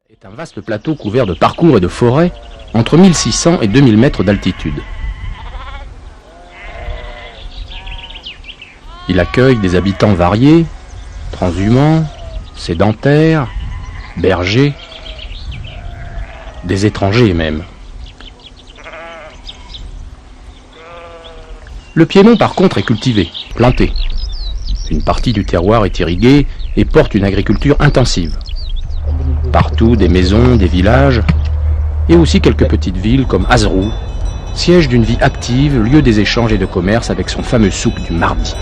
est un vaste plateau couvert de parcours et de forêts entre 1600 et 2000 mètres d'altitude. Il accueille des habitants variés, transhumants, sédentaires, bergers, des étrangers même. Le Piémont par contre est cultivé, planté. Une partie du terroir est irriguée et porte une agriculture intensive. Partout des maisons, des villages, et aussi quelques petites villes comme Azrou, siège d'une vie active, lieu des échanges et de commerce avec son fameux souk du mardi.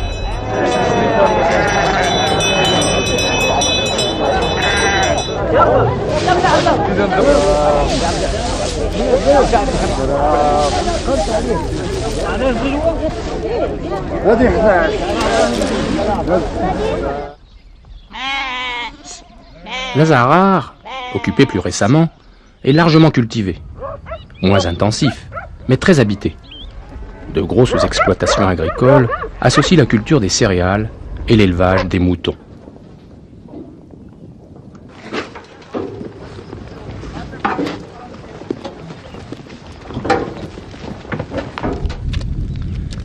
L'Azarar, occupé plus récemment, est largement cultivé, moins intensif, mais très habité. De grosses exploitations agricoles associent la culture des céréales et l'élevage des moutons.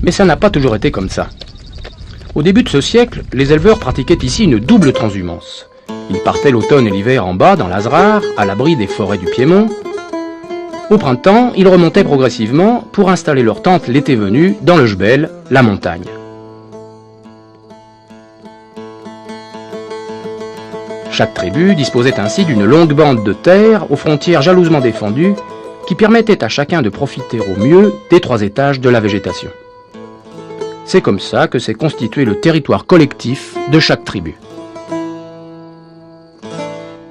Mais ça n'a pas toujours été comme ça. Au début de ce siècle, les éleveurs pratiquaient ici une double transhumance. Ils partaient l'automne et l'hiver en bas, dans l'Azrar, à l'abri des forêts du Piémont. Au printemps, ils remontaient progressivement pour installer leurs tentes l'été venu dans le Jbel, la montagne. Chaque tribu disposait ainsi d'une longue bande de terre aux frontières jalousement défendues qui permettait à chacun de profiter au mieux des 3 étages de la végétation. C'est comme ça que s'est constitué le territoire collectif de chaque tribu.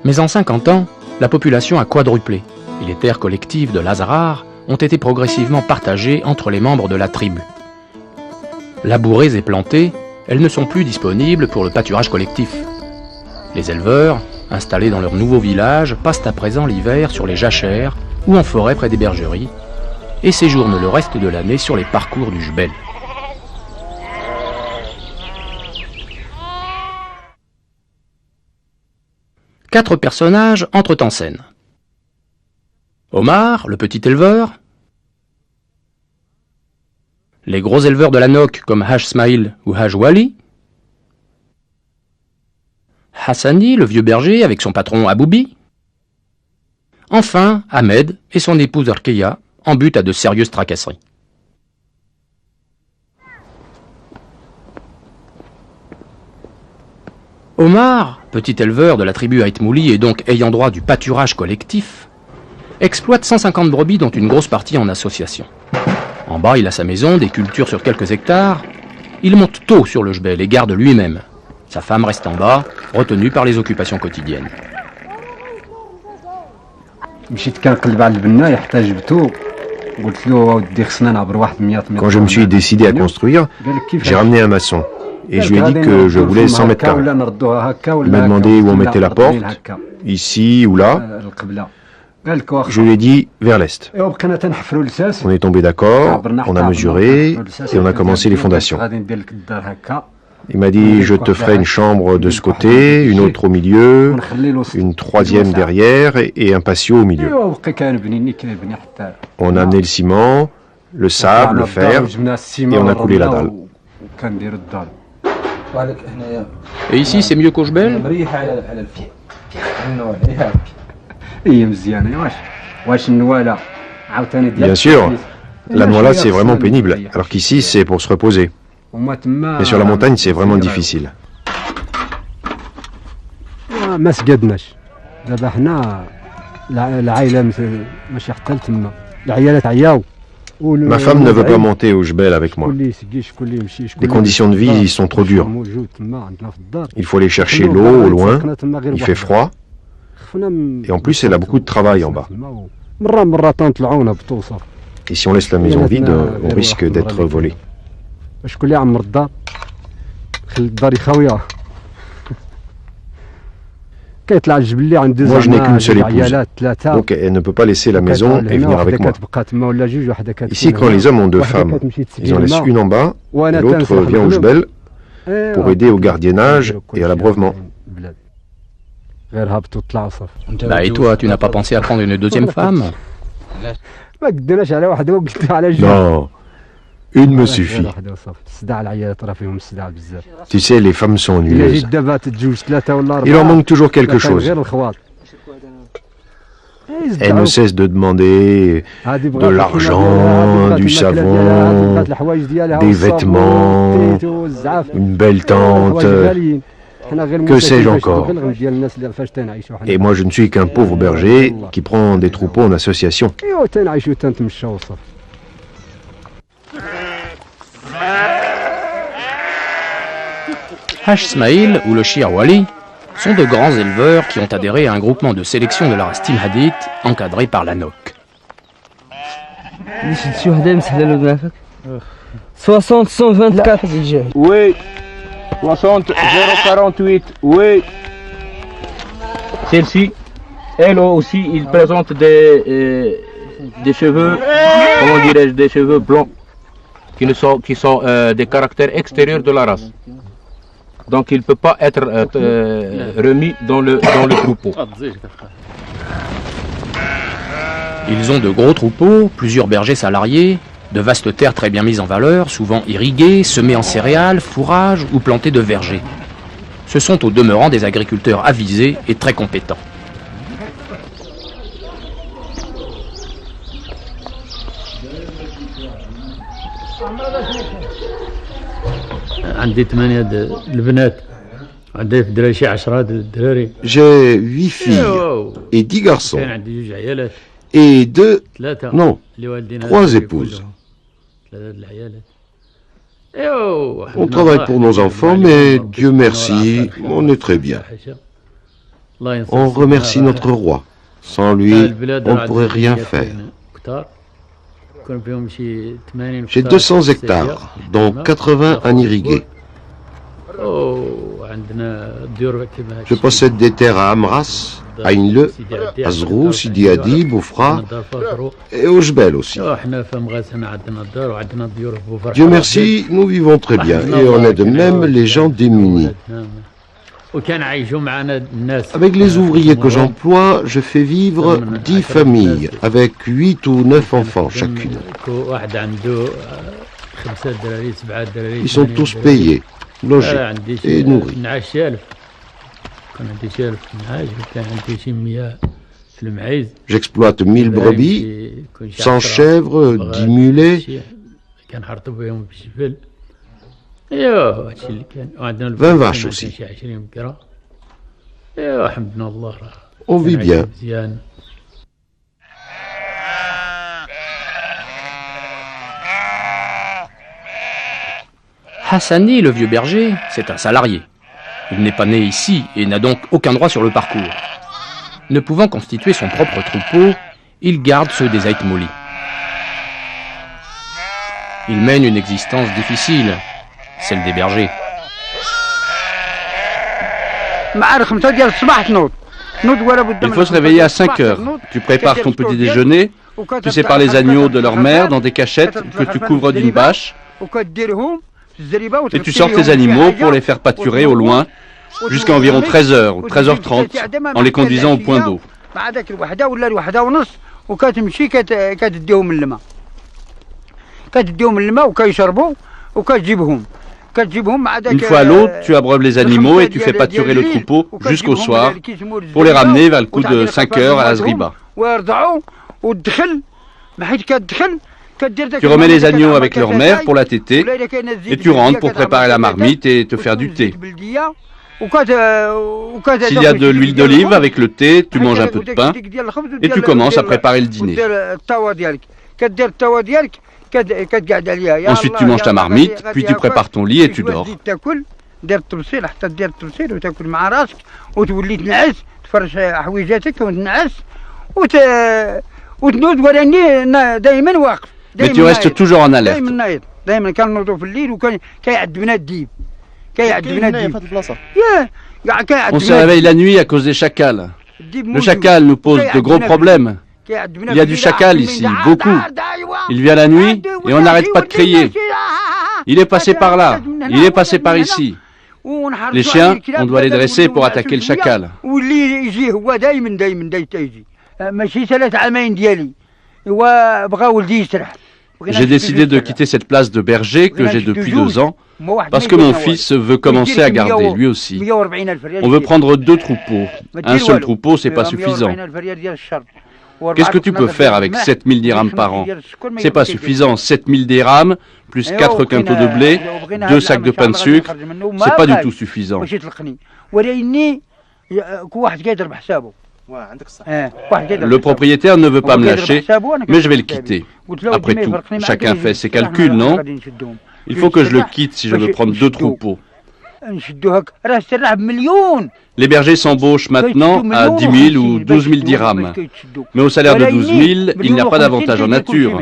Mais en 50 ans, la population a quadruplé et les terres collectives de l'Azarar ont été progressivement partagées entre les membres de la tribu. Labourées et plantées, elles ne sont plus disponibles pour le pâturage collectif. Les éleveurs, installés dans leur nouveau village, passent à présent l'hiver sur les jachères ou en forêt près des bergeries et séjournent le reste de l'année sur les parcours du Jbel. Quatre personnages entrent en scène. Omar, le petit éleveur. Les gros éleveurs de la Noc comme Haj Smaïl ou Haj Wali. Hassani, le vieux berger avec son patron Aboubi. Enfin, Ahmed et son épouse Arkeya, en butte à de sérieuses tracasseries. Omar, petit éleveur de la tribu Aïtmouli et donc ayant droit du pâturage collectif, exploite 150 brebis dont une grosse partie en association. En bas, il a sa maison, des cultures sur quelques hectares. Il monte tôt sur le Jbel et garde lui-même. Sa femme reste en bas, retenue par les occupations quotidiennes. Quand je me suis décidé à construire, j'ai ramené un maçon. Et je lui ai dit que je voulais 100 mètres carrés. Il m'a demandé où on mettait la porte, ici ou là. Je lui ai dit vers l'est. On est tombé d'accord, on a mesuré et on a commencé les fondations. Il m'a dit je te ferai une chambre de ce côté, une autre au milieu, une troisième derrière et un patio au milieu. On a amené le ciment, le sable, le fer et on a coulé la dalle. Et ici, c'est mieux qu'au Jbel ? Bien sûr, la Nouala c'est vraiment pénible, alors qu'ici c'est pour se reposer. Mais sur la montagne c'est vraiment difficile. Ma femme ne veut pas monter au Jbel avec moi. Les conditions de vie y sont trop dures. Il faut aller chercher l'eau au loin, il fait froid, et en plus elle a beaucoup de travail en bas. Et si on laisse la maison vide, on risque d'être volé. Moi, je n'ai qu'une seule épouse, donc elle ne peut pas laisser la maison et venir avec moi. Ici, quand les hommes ont 2 femmes, ils en laissent une en bas, et l'autre vient au Jbel pour aider au gardiennage et à l'abreuvement. Bah et toi, tu n'as pas pensé à prendre une deuxième femme? Non, une me suffit. Tu sais, les femmes sont ennuyeuses. Il en manque toujours quelque chose. Elles ne cessent de demander de l'argent, du savon, des vêtements, une belle tente, que sais-je encore. Et moi je ne suis qu'un pauvre berger qui prend des troupeaux en association. Haj Smaïl ou le Shir Wali sont de grands éleveurs qui ont adhéré à un groupement de sélection de la race Timhadit encadré par l'ANOC. 60 124. Oui. 60 048. Oui. Celle-ci, elle aussi, il présente des cheveux, comment dirais-je, des cheveux blancs qui sont des caractères extérieurs de la race. Donc il ne peut pas être remis dans le troupeau. Ils ont de gros troupeaux, plusieurs bergers salariés, de vastes terres très bien mises en valeur, souvent irriguées, semées en céréales, fourrages ou plantées de vergers. Ce sont au demeurant des agriculteurs avisés et très compétents. J'ai 8 filles et 10 garçons. Et 3 épouses. On travaille pour nos enfants, mais Dieu merci, on est très bien. On remercie notre roi. Sans lui, on ne pourrait rien faire. J'ai 200 hectares, dont 80 en irrigué. Je possède des terres à Amras, à Inle, à Zrou, Sidi Adib, Oufra et au Jbel aussi. Dieu merci, nous vivons très bien et on aide même les gens démunis. Avec les ouvriers que j'emploie, je fais vivre 10 familles avec 8 ou 9 enfants chacune. Ils sont tous payés, logés et nourris. J'exploite 1000 brebis, 100 chèvres, 10 mulets, 20 vaches aussi. On vit bien. Hassani, le vieux berger, c'est un salarié. Il n'est pas né ici et n'a donc aucun droit sur le parcours. Ne pouvant constituer son propre troupeau, il garde ceux des Aït-Mouli. Il mène une existence difficile, celle des bergers. Il faut se réveiller à 5 heures. Tu prépares ton petit déjeuner, tu sépares les agneaux de leur mère dans des cachettes que tu couvres d'une bâche et tu sors tes animaux pour les faire pâturer au loin jusqu'à environ 13h ou 13h30 en les conduisant au point d'eau. Une fois à l'autre, tu abreuves les animaux et tu fais pâturer le troupeau jusqu'au soir pour les ramener vers le coup de 5 heures à Azriba. Tu remets les agneaux avec leur mère pour la téter et tu rentres pour préparer la marmite et te faire du thé. S'il y a de l'huile d'olive avec le thé, tu manges un peu de pain et tu commences à préparer le dîner. Ensuite tu manges ta marmite, puis tu prépares ton lit et tu dors. Mais tu restes toujours en alerte. On se réveille la nuit à cause des chacals. Le chacal nous pose de gros problèmes. Il y a du chacal ici, beaucoup. Il vient la nuit et on n'arrête pas de crier. Il est passé par là, il est passé par ici. Les chiens, on doit les dresser pour attaquer le chacal. J'ai décidé de quitter cette place de berger que j'ai depuis 2 ans parce que mon fils veut commencer à garder lui aussi. On veut prendre 2 troupeaux. Un seul troupeau, c'est pas suffisant. Qu'est-ce que tu peux faire avec 7000 dirhams par an? C'est pas suffisant. 7000 dirhams, plus 4 quintaux de blé, 2 sacs de pain de sucre, c'est pas du tout suffisant. Le propriétaire ne veut pas me lâcher, mais je vais le quitter. Après tout, chacun fait ses calculs, non? Il faut que je le quitte si je veux prendre 2 troupeaux. Les bergers s'embauchent maintenant à 10 000 ou 12 000 dirhams. Mais au salaire de 12 000, il n'y a pas d'avantage en nature.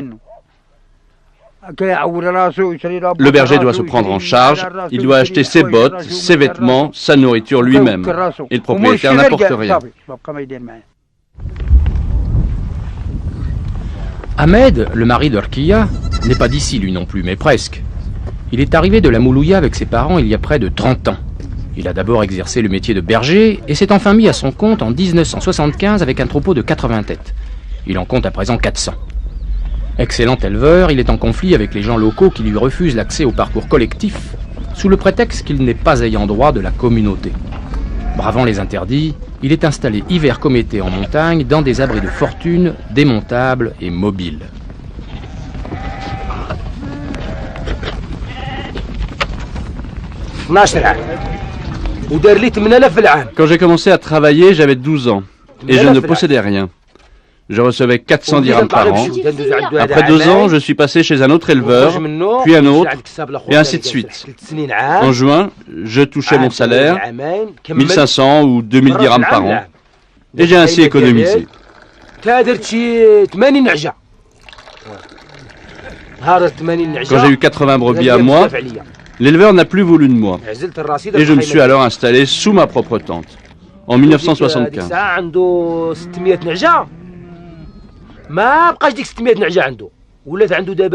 Le berger doit se prendre en charge, il doit acheter ses bottes, ses vêtements, sa nourriture lui-même. Et le propriétaire n'apporte rien. Ahmed, le mari d'Orkia, n'est pas d'ici lui non plus, mais presque. Il est arrivé de la Moulouya avec ses parents il y a près de 30 ans. Il a d'abord exercé le métier de berger et s'est enfin mis à son compte en 1975 avec un troupeau de 80 têtes. Il en compte à présent 400. Excellent éleveur, il est en conflit avec les gens locaux qui lui refusent l'accès au parcours collectif sous le prétexte qu'il n'est pas ayant droit de la communauté. Bravant les interdits, il est installé hiver comme été en montagne dans des abris de fortune démontables et mobiles. Quand j'ai commencé à travailler, j'avais 12 ans et je ne possédais rien. Je recevais 400 dirhams par an. Après 2 ans, je suis passé chez un autre éleveur, puis un autre, et ainsi de suite. En juin, je touchais mon salaire, 1500 ou 2000 dirhams par an, et j'ai ainsi économisé. Quand j'ai eu 80 brebis à moi, l'éleveur n'a plus voulu de moi, et je me suis alors installé sous ma propre tente, en 1975.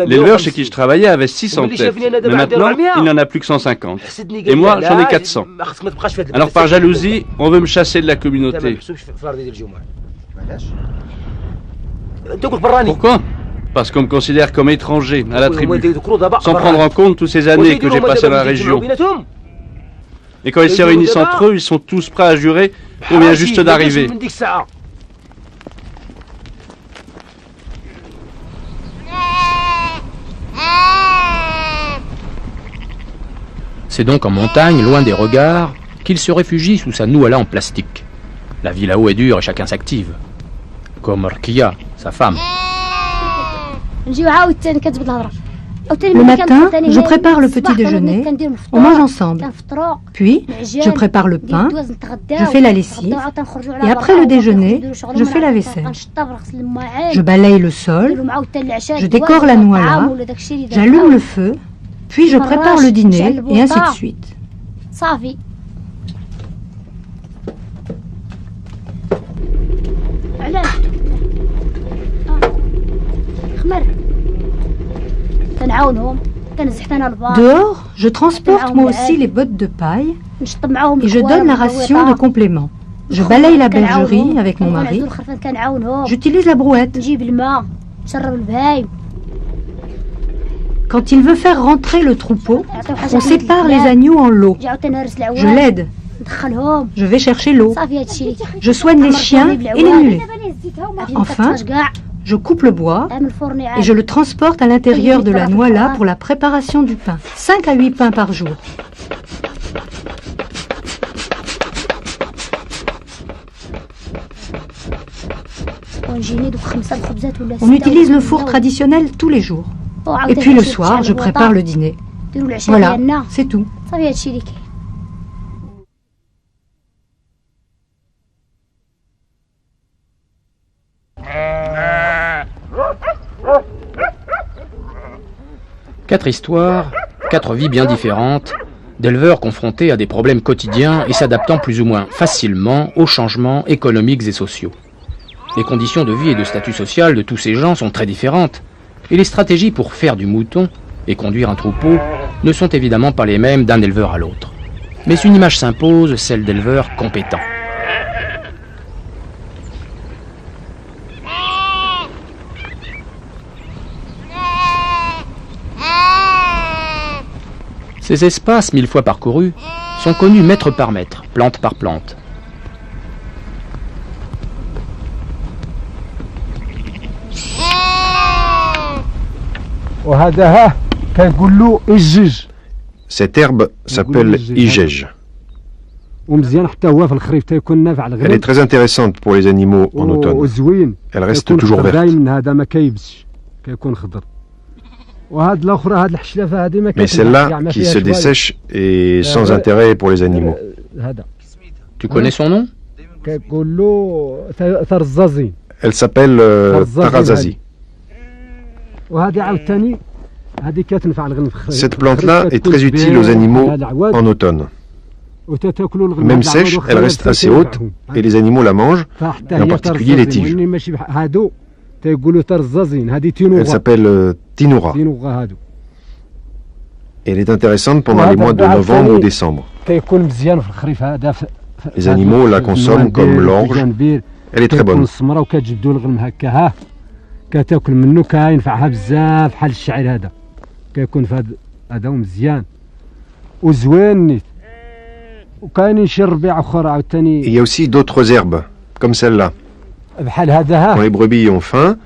L'éleveur chez qui je travaillais avait 600 têtes, mais maintenant, il n'en a plus que 150. Et moi, j'en ai 400. Alors par jalousie, on veut me chasser de la communauté. Pourquoi? Parce qu'on me considère comme étranger à la tribu, sans prendre en compte toutes ces années que j'ai passées dans la région. Et quand ils se réunissent entre eux, ils sont tous prêts à jurer qu'on vient juste d'arriver. C'est donc en montagne, loin des regards, qu'il se réfugie sous sa nouala en plastique. La vie là-haut est dure et chacun s'active. Comme Orkia, sa femme. Le matin, je prépare le petit déjeuner, on mange ensemble. Puis, je prépare le pain, je fais la lessive, et après le déjeuner, je fais la vaisselle. Je balaye le sol, je décore la nouala, j'allume le feu, puis je prépare le dîner, et ainsi de suite. Dehors, je transporte moi aussi les bottes de paille et je donne la ration de complément. Je balaye la bergerie avec mon mari. J'utilise la brouette. Quand il veut faire rentrer le troupeau, on sépare les agneaux en lots. Je l'aide. Je vais chercher l'eau. Je soigne les chiens et les mulets. Enfin, je coupe le bois et je le transporte à l'intérieur de la nouala pour la préparation du pain. 5 à 8 pains par jour. On utilise le four traditionnel tous les jours. Et puis le soir, je prépare le dîner. Voilà, c'est tout. Quatre histoires, 4 vies bien différentes, d'éleveurs confrontés à des problèmes quotidiens et s'adaptant plus ou moins facilement aux changements économiques et sociaux. Les conditions de vie et de statut social de tous ces gens sont très différentes, et les stratégies pour faire du mouton et conduire un troupeau ne sont évidemment pas les mêmes d'un éleveur à l'autre. Mais une image s'impose, celle d'éleveurs compétents. Ces espaces, 1000 fois parcourus, sont connus mètre par mètre, plante par plante. Cette herbe s'appelle Ijej. Elle est très intéressante pour les animaux en automne. Elle reste toujours verte. Mais celle-là, qui se dessèche, est sans intérêt pour les animaux. Tu connais son nom? Elle s'appelle Tarazazi. Cette plante-là est très utile aux animaux en automne. Même sèche, elle reste assez haute et les animaux la mangent, et en particulier les tiges. Elle s'appelle Tinoura. Elle est intéressante pendant les mois de novembre ou décembre. Les animaux la consomment comme l'orge. Elle est très bonne. Il y a aussi d'autres herbes, comme celle-là. Quand les brebis ont faim,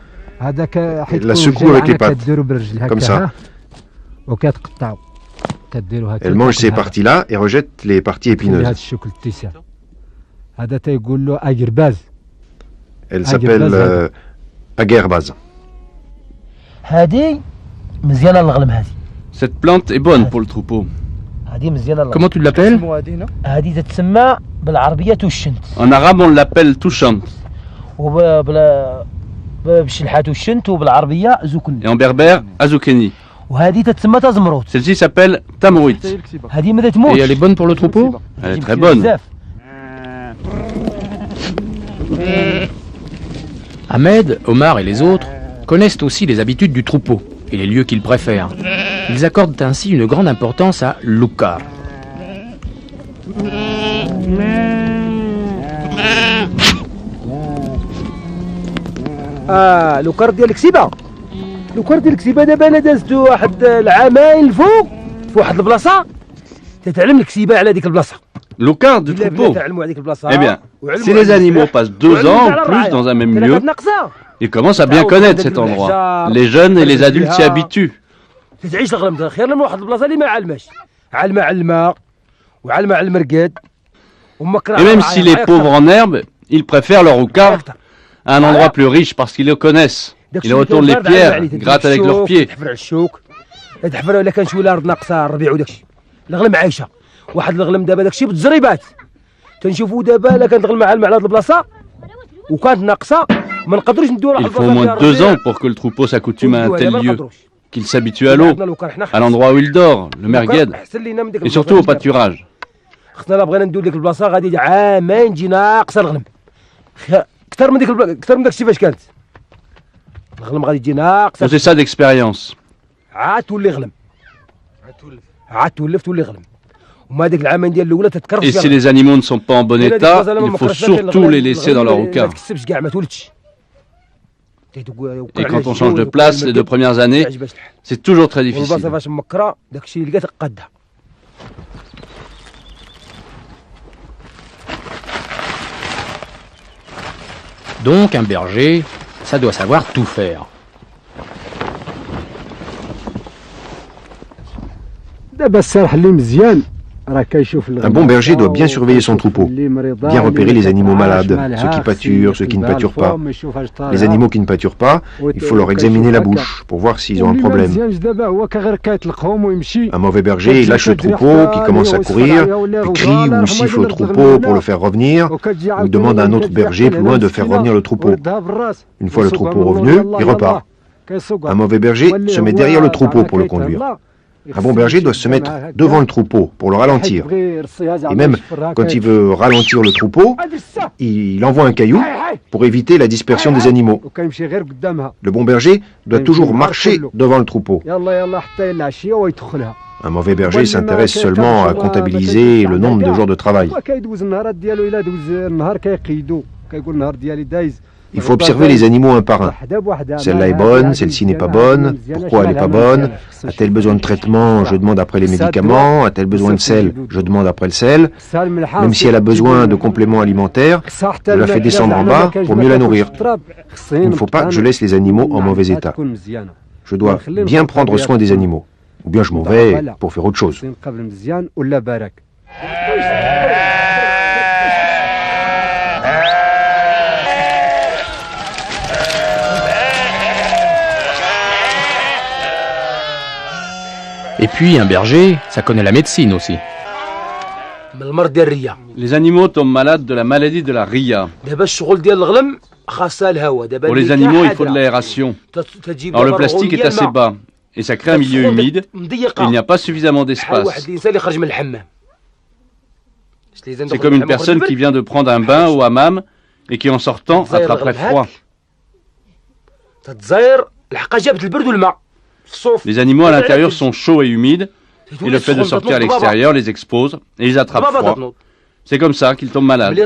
elles la secouent avec les pattes, comme ça. Elle mange ces parties-là et rejette les parties épineuses. Elle s'appelle Aguerbaz. Cette plante est bonne pour le troupeau. Comment tu l'appelles? En arabe, on l'appelle touchant. Et en berbère, azoukeni. Celle-ci s'appelle tamouit. Et elle est bonne pour le troupeau? Elle est très bonne. Ahmed, Omar et les autres connaissent aussi les habitudes du troupeau et les lieux qu'ils préfèrent. Ils accordent ainsi une grande importance à l'Oukar. لوكار ديال الكسيبه لوكار ديال الكسيبه دابا انا دازتو واحد العامين الفوق في واحد البلاصه تتعلم الكسيبه على ديك البلاصه. L'Oukar du troupeau. Eh bien, si les animaux passent 2 ans ou plus dans un même lieu, ils commencent à bien connaître cet endroit. Les jeunes et les adultes s'y habituent. تعيش الغلم خير من واحد البلاصه اللي ما علماش علمه على الماء وعلمه على المرقد. Et même si les pauvres en herbe, ils préfèrent leur Oukar à un endroit plus riche parce qu'ils le connaissent. Ils retournent les pierres, grattent avec leurs pieds. تحفروا الا كان شي ولا ارض ناقصه الربيع وداكشي الغلم عايشه واحد الغلم دابا داكشي بالتجربات تنشوفوا دابا الا كانت الغلمه على هاد البلاصه وكانت ناقصه ما نقدروش نديو Il faut au moins 2 ans pour que le troupeau s'accoutume à un tel lieu, qu'il s'habitue à l'eau, à l'endroit où il dort, le mergued, et surtout au pâturage. خصنا لا بغينا نديو ديك البلاصه غادي عامين تجي ناقصه الغنم اكثر من داكشي فاش كانت الغنم غادي تجي ناقصه. On sait ça d'expérience. عاد تولي غنم عاد تولي غنم وما ديك العامين ديال الاولى تتكرف. Et si les animaux ne sont pas en bon état, il faut surtout les laisser dans leur Oukar. Et quand on change de place les 2 premières années, c'est toujours très difficile. Donc un berger, ça doit savoir tout faire. Un bon berger doit bien surveiller son troupeau, bien repérer les animaux malades, ceux qui pâturent, ceux qui ne pâturent pas. Les animaux qui ne pâturent pas, il faut leur examiner la bouche pour voir s'ils ont un problème. Un mauvais berger, il lâche le troupeau, qui commence à courir, il crie ou siffle au troupeau pour le faire revenir, ou demande à un autre berger plus loin de faire revenir le troupeau. Une fois le troupeau revenu, il repart. Un mauvais berger se met derrière le troupeau pour le conduire. Un bon berger doit se mettre devant le troupeau pour le ralentir. Et même quand il veut ralentir le troupeau, il envoie un caillou pour éviter la dispersion des animaux. Le bon berger doit toujours marcher devant le troupeau. Un mauvais berger s'intéresse seulement à comptabiliser le nombre de jours de travail. Il faut observer les animaux un par un. Celle-là est bonne, celle-ci n'est pas bonne. Pourquoi elle n'est pas bonne? A-t-elle besoin de traitement? Je demande après les médicaments. A-t-elle besoin de sel? Je demande après le sel. Même si elle a besoin de compléments alimentaires, je la fais descendre en bas pour mieux la nourrir. Il ne faut pas que je laisse les animaux en mauvais état. Je dois bien prendre soin des animaux. Ou bien je m'en vais pour faire autre chose. Et puis un berger, ça connaît la médecine aussi. Les animaux tombent malades de la maladie de la ria. Pour les animaux, il faut de l'aération. Alors le plastique est assez bas et ça crée un milieu humide et il n'y a pas suffisamment d'espace. C'est comme une personne qui vient de prendre un bain au hammam et qui en sortant attraperait froid. Les animaux à l'intérieur sont chauds et humides et le fait de sortir à l'extérieur les expose et ils attrapent froid. C'est comme ça qu'ils tombent malades.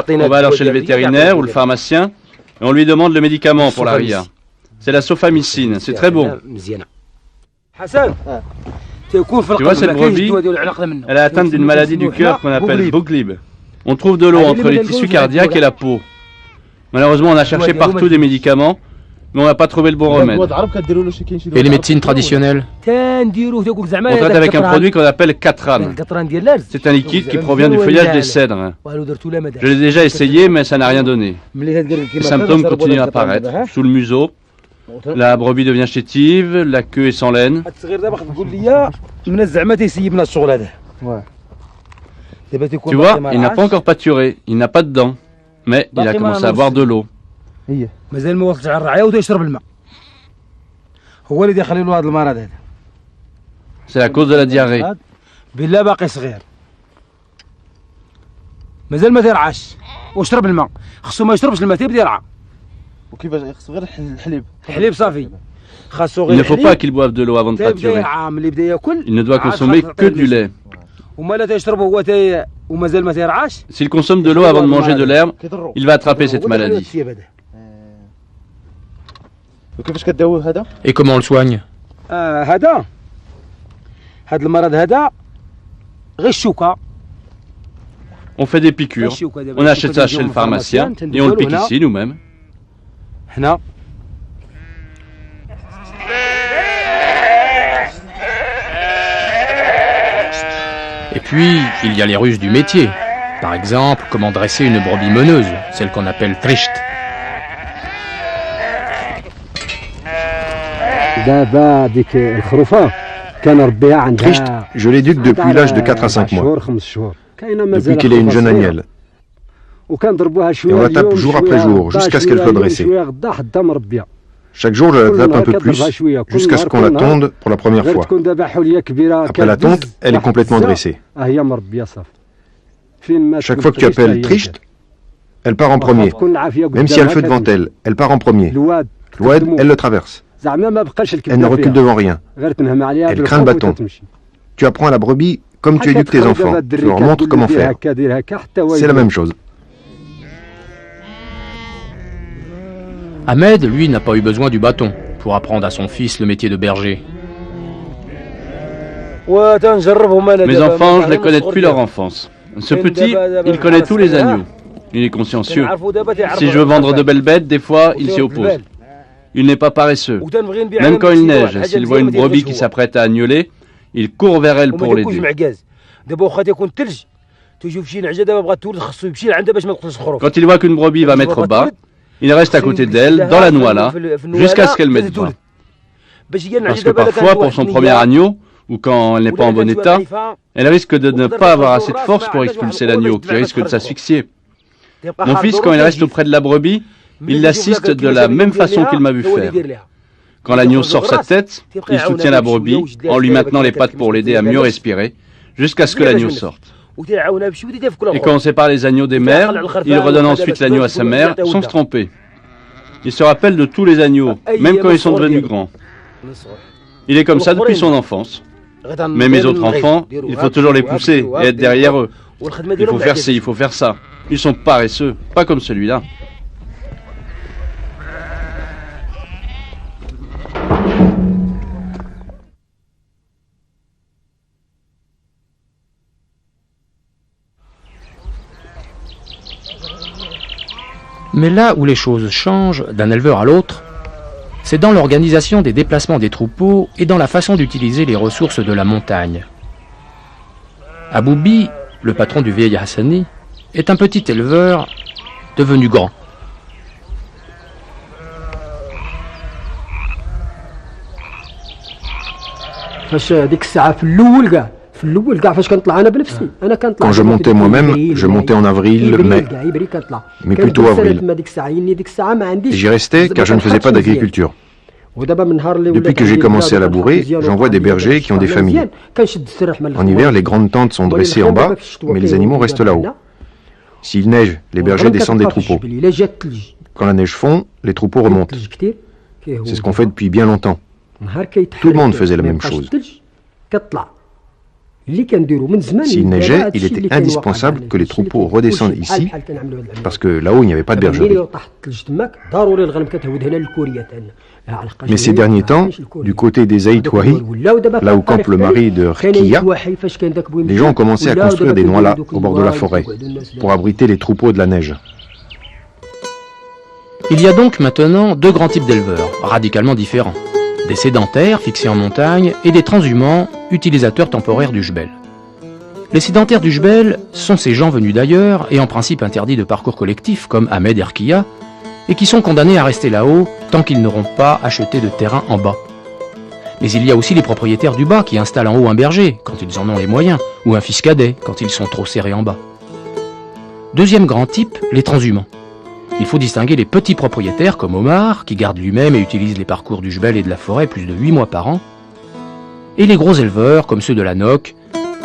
On va alors chez le vétérinaire ou le pharmacien et on lui demande le médicament pour la ria. C'est la sofamycine, c'est très bon. Tu vois cette brebis, elle est atteinte d'une maladie du cœur qu'on appelle Boglib. On trouve de l'eau entre les tissus cardiaques et la peau. Malheureusement, on a cherché partout des médicaments, mais on n'a pas trouvé le bon remède. Et les médecines traditionnelles? On traite avec un produit qu'on appelle Katran. C'est un liquide qui provient du feuillage des cèdres. Je l'ai déjà essayé, mais ça n'a rien donné. Les symptômes continuent à apparaître. Sous le museau, la brebis devient chétive, la queue est sans laine. Tu vois, il n'a pas encore pâturé, il n'a pas de dents, mais il a commencé à boire de l'eau. C'est à cause de la diarrhée. Il ne faut pas qu'il boive de l'eau avant de pâturer. Il ne doit consommer que du lait. S'il consomme de l'eau avant de manger de l'herbe, il va attraper cette maladie. Et comment on le soigne? On fait des piqûres, on achète ça chez le pharmacien et on le pique ici nous-mêmes. Et puis, il y a les ruses du métier. Par exemple, comment dresser une brebis meneuse, celle qu'on appelle trisht. Trisht, je l'éduque depuis l'âge de 4 à 5 mois, depuis qu'elle est une jeune agnelle. Et on la tape jour après jour, jusqu'à ce qu'elle soit dressée. Chaque jour, je la tape un peu plus, jusqu'à ce qu'on la tonde pour la première fois. Après la tonte, elle est complètement dressée. Chaque fois que tu appelles Trisht, elle part en premier. Même si elle a le feu devant elle, elle part en premier. L'oued, elle le traverse. Elle ne recule devant rien. Elle craint le bâton. Tu apprends à la brebis comme tu éduques tes enfants. Tu leur montres comment faire. C'est la même chose. Ahmed, lui, n'a pas eu besoin du bâton pour apprendre à son fils le métier de berger. Mes enfants, je les connais depuis leur enfance. Ce petit, il connaît tous les agneaux. Il est consciencieux. Si je veux vendre de belles bêtes, des fois, il s'y oppose. Il n'est pas paresseux. Même quand il neige, s'il voit une brebis qui s'apprête à agnoler, il court vers elle pour l'aider. Quand il voit qu'une brebis va mettre bas, il reste à côté d'elle, dans la noix là, jusqu'à ce qu'elle mette bas. Parce que parfois, pour son premier agneau, ou quand elle n'est pas en bon état, elle risque de ne pas avoir assez de force pour expulser l'agneau, qui risque de s'asphyxier. Mon fils, quand il reste auprès de la brebis, il l'assiste de la même façon qu'il m'a vu faire. Quand l'agneau sort sa tête, il soutient la brebis en lui maintenant les pattes pour l'aider à mieux respirer, jusqu'à ce que l'agneau sorte. Et quand on sépare les agneaux des mères, il redonne ensuite l'agneau à sa mère sans se tromper. Il se rappelle de tous les agneaux, même quand ils sont devenus grands. Il est comme ça depuis son enfance. Mais mes autres enfants, il faut toujours les pousser et être derrière eux. Il faut faire ci, il faut faire ça. Ils sont paresseux, pas comme celui-là. Mais là où les choses changent d'un éleveur à l'autre, c'est dans l'organisation des déplacements des troupeaux et dans la façon d'utiliser les ressources de la montagne. Aboubi, le patron du vieil Hassani, est un petit éleveur devenu grand. Quand je montais moi-même, je montais en avril, mai, mais plutôt avril. Et j'y restais car je ne faisais pas d'agriculture. Depuis que j'ai commencé à labourer, j'en vois des bergers qui ont des familles. En hiver, les grandes tentes sont dressées en bas, mais les animaux restent là-haut. S'il neige, les bergers descendent des troupeaux. Quand la neige fond, les troupeaux remontent. C'est ce qu'on fait depuis bien longtemps. Tout le monde faisait la même chose. S'il neigeait, il était indispensable que les troupeaux redescendent ici, parce que là-haut, il n'y avait pas de bergerie. Mais ces derniers temps, du côté des Aïtouahi, là où campe le mari de Rkiya, les gens ont commencé à construire des noilas au bord de la forêt, pour abriter les troupeaux de la neige. Il y a donc maintenant deux grands types d'éleveurs, radicalement différents. Des sédentaires fixés en montagne et des transhumants, utilisateurs temporaires du jbel. Les sédentaires du jbel sont ces gens venus d'ailleurs et en principe interdits de parcours collectif comme Ahmed et Rkiya et qui sont condamnés à rester là-haut tant qu'ils n'auront pas acheté de terrain en bas. Mais il y a aussi les propriétaires du bas qui installent en haut un berger quand ils en ont les moyens ou un fils cadet quand ils sont trop serrés en bas. Deuxième grand type, les transhumants. Il faut distinguer les petits propriétaires comme Omar, qui garde lui-même et utilise les parcours du jbel et de la forêt plus de 8 mois par an, et les gros éleveurs comme ceux de la Noc,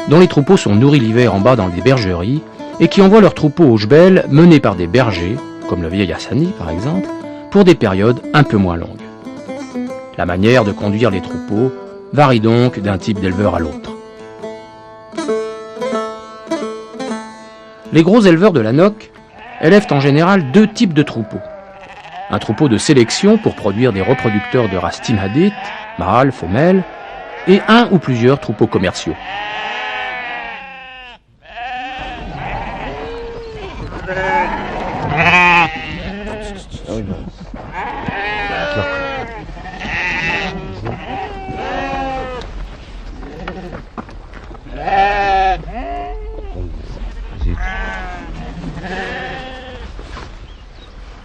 dont les troupeaux sont nourris l'hiver en bas dans des bergeries, et qui envoient leurs troupeaux au jbel menés par des bergers, comme le vieil Hassani par exemple, pour des périodes un peu moins longues. La manière de conduire les troupeaux varie donc d'un type d'éleveur à l'autre. Les gros éleveurs de la Noc élèvent en général deux types de troupeaux. Un troupeau de sélection pour produire des reproducteurs de race Timhadit, mâles, femelles, et un ou plusieurs troupeaux commerciaux.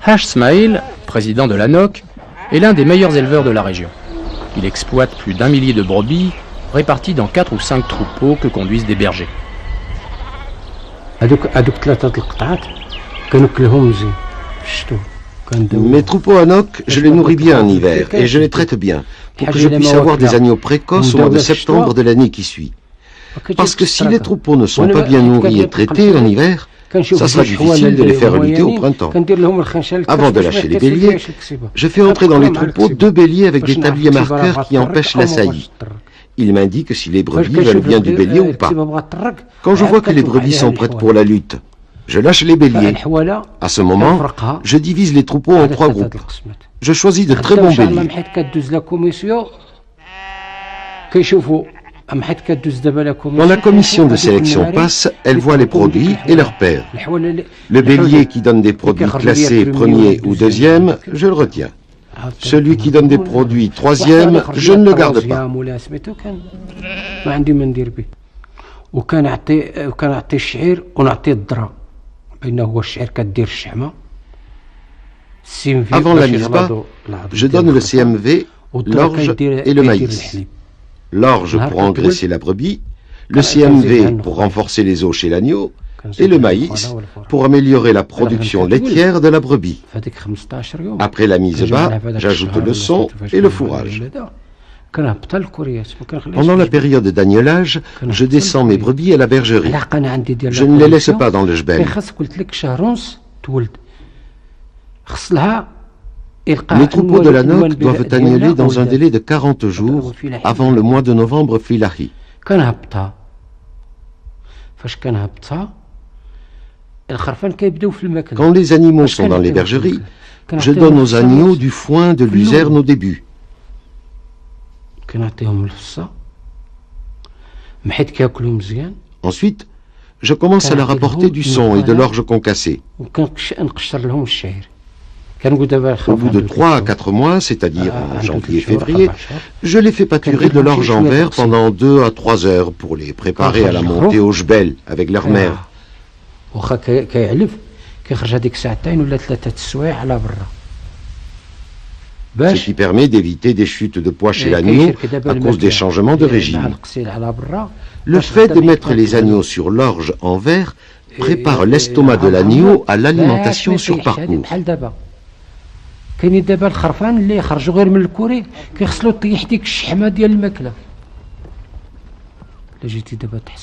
Haj Smaïl, président de la Noc, est l'un des meilleurs éleveurs de la région. Il exploite plus d'1 millier de brebis répartis dans 4 ou 5 troupeaux que conduisent des bergers. Mes troupeaux à Noc, je les nourris bien en hiver et je les traite bien pour que je puisse avoir des agneaux précoces au mois de septembre de l'année qui suit. Parce que si les troupeaux ne sont pas bien nourris et traités en hiver, ça sera difficile de les faire relutter au printemps. Avant de lâcher les béliers, je fais entrer dans les troupeaux 2 béliers avec des tabliers marqueurs qui empêchent la saillie. Ils m'indiquent si les brebis veulent bien du bélier ou pas. Quand je vois que les brebis sont prêtes pour la lutte, je lâche les béliers. À ce moment, je divise les troupeaux en 3 groupes. Je choisis de très bons béliers. Quand la commission de sélection passe, elle voit les produits et leurs pairs. Le bélier qui donne des produits classés premier ou deuxième, je le retiens. Celui qui donne des produits troisième, je ne le garde pas. Avant la mise bas, je donne le CMV, l'orge et le maïs. L'orge pour engraisser la brebis, le CMV pour renforcer les os chez l'agneau, et le maïs pour améliorer la production laitière de la brebis. Après la mise bas, j'ajoute le son et le fourrage. Pendant la période d'agnelage, je descends mes brebis à la bergerie. Je ne les laisse pas dans le jbel. Les troupeaux de la Noc doivent agneler dans un délai de 40 jours avant le mois de novembre filahi. Quand les animaux sont dans les bergeries, je donne aux agneaux du foin de luzerne au début. Ensuite, je commence à leur apporter du son et de l'orge concassée. Au bout de 3 à 4 mois, c'est-à-dire en janvier et février, je les fais pâturer de l'orge en verre pendant 2 à 3 heures pour les préparer à la montée au jbel avec leur mère. Ce qui permet d'éviter des chutes de poids chez l'agneau à cause des changements de régime. Le fait de mettre les agneaux sur l'orge en verre prépare l'estomac de l'agneau à l'alimentation sur parcours.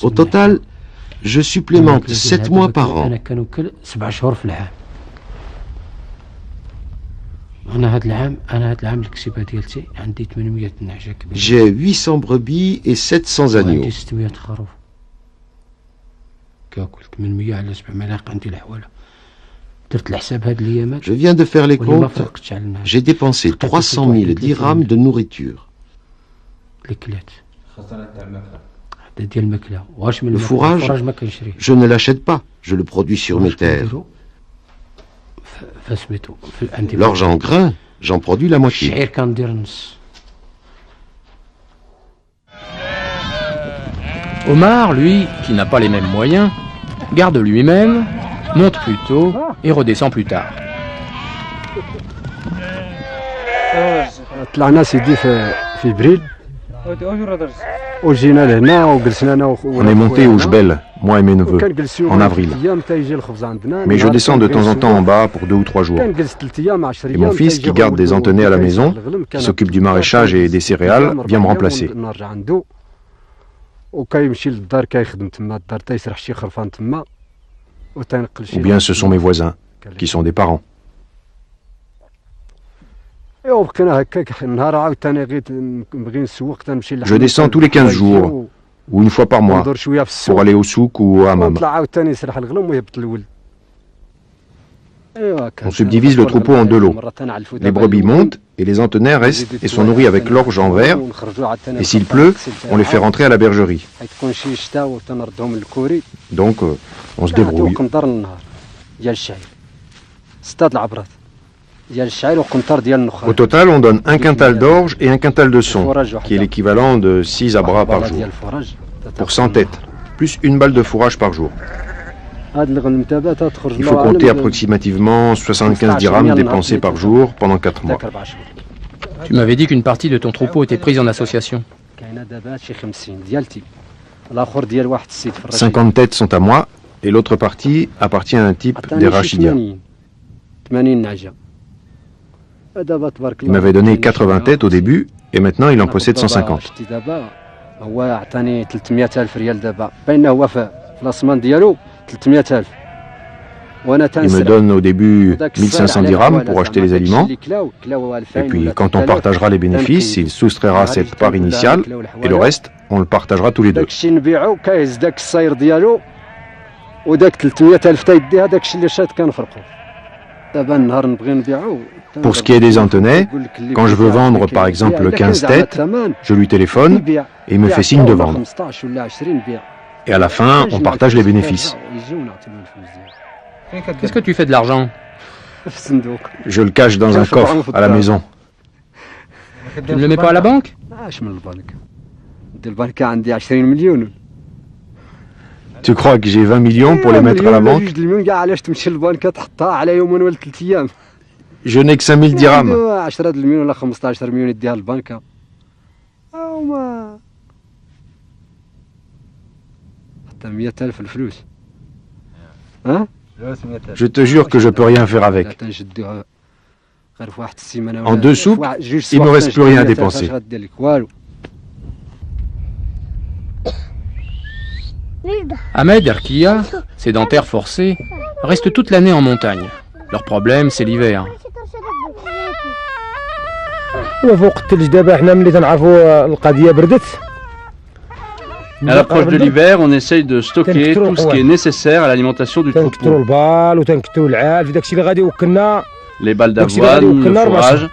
Au total, je supplémente 7 mois par an. J'ai 800 brebis et 700 agneaux. Je viens de faire les comptes. J'ai dépensé 300 000 dirhams de nourriture. Le fourrage, je ne l'achète pas. Je le produis sur mes terres. L'orge en grain, j'en produis la moitié. Omar, lui, qui n'a pas les mêmes moyens, garde lui-même, monte plus tôt et redescend plus tard. On est monté au jbel, moi et mes neveux, en avril. Mais je descends de temps en temps en bas pour 2 ou 3 jours. Et mon fils, qui garde des antenais à la maison, qui s'occupe du maraîchage et des céréales, vient me remplacer. Ou bien ce sont mes voisins, qui sont des parents. Je descends tous les 15 jours, ou une fois par mois, pour aller au souk ou au hammam. On subdivise le troupeau en 2 lots. Les brebis montent et les antenais restent et sont nourris avec l'orge en verre. Et s'il pleut, on les fait rentrer à la bergerie. Donc, on se débrouille. Au total, on donne 1 quintal d'orge et 1 quintal de son, qui est l'équivalent de 6 abras par jour, pour 100 têtes, plus 1 balle de fourrage par jour. Il faut compter approximativement 75 dirhams dépensés par jour pendant 4 mois. Tu m'avais dit qu'une partie de ton troupeau était prise en association. 50 têtes sont à moi et l'autre partie appartient à un type des Rachidia. Il m'avait donné 80 têtes au début et maintenant il en possède 150. Il me donne au début 1500 dirhams pour acheter les aliments, et puis quand on partagera les bénéfices, il soustraira cette part initiale, et le reste, on le partagera tous les deux. Pour ce qui est des antenais, quand je veux vendre par exemple 15 têtes, je lui téléphone et il me fait signe de vendre. Et à la fin, on partage les bénéfices. Qu'est-ce que tu fais de l'argent? Je le cache dans un coffre à la maison. Tu ne le mets pas à la banque? Tu crois que j'ai 20 millions pour les mettre à la banque? Je n'ai que 5000 dirhams. Je te jure que je peux rien faire avec. En 2 soupes, il ne me reste plus rien à dépenser. Ahmed, Erkia, sédentaires forcés, restent toute l'année en montagne. Leur problème, c'est l'hiver. À l'approche de l'hiver, on essaye de stocker tout ce qui est nécessaire à l'alimentation du troupeau. Les balles d'avoine, le fourrage,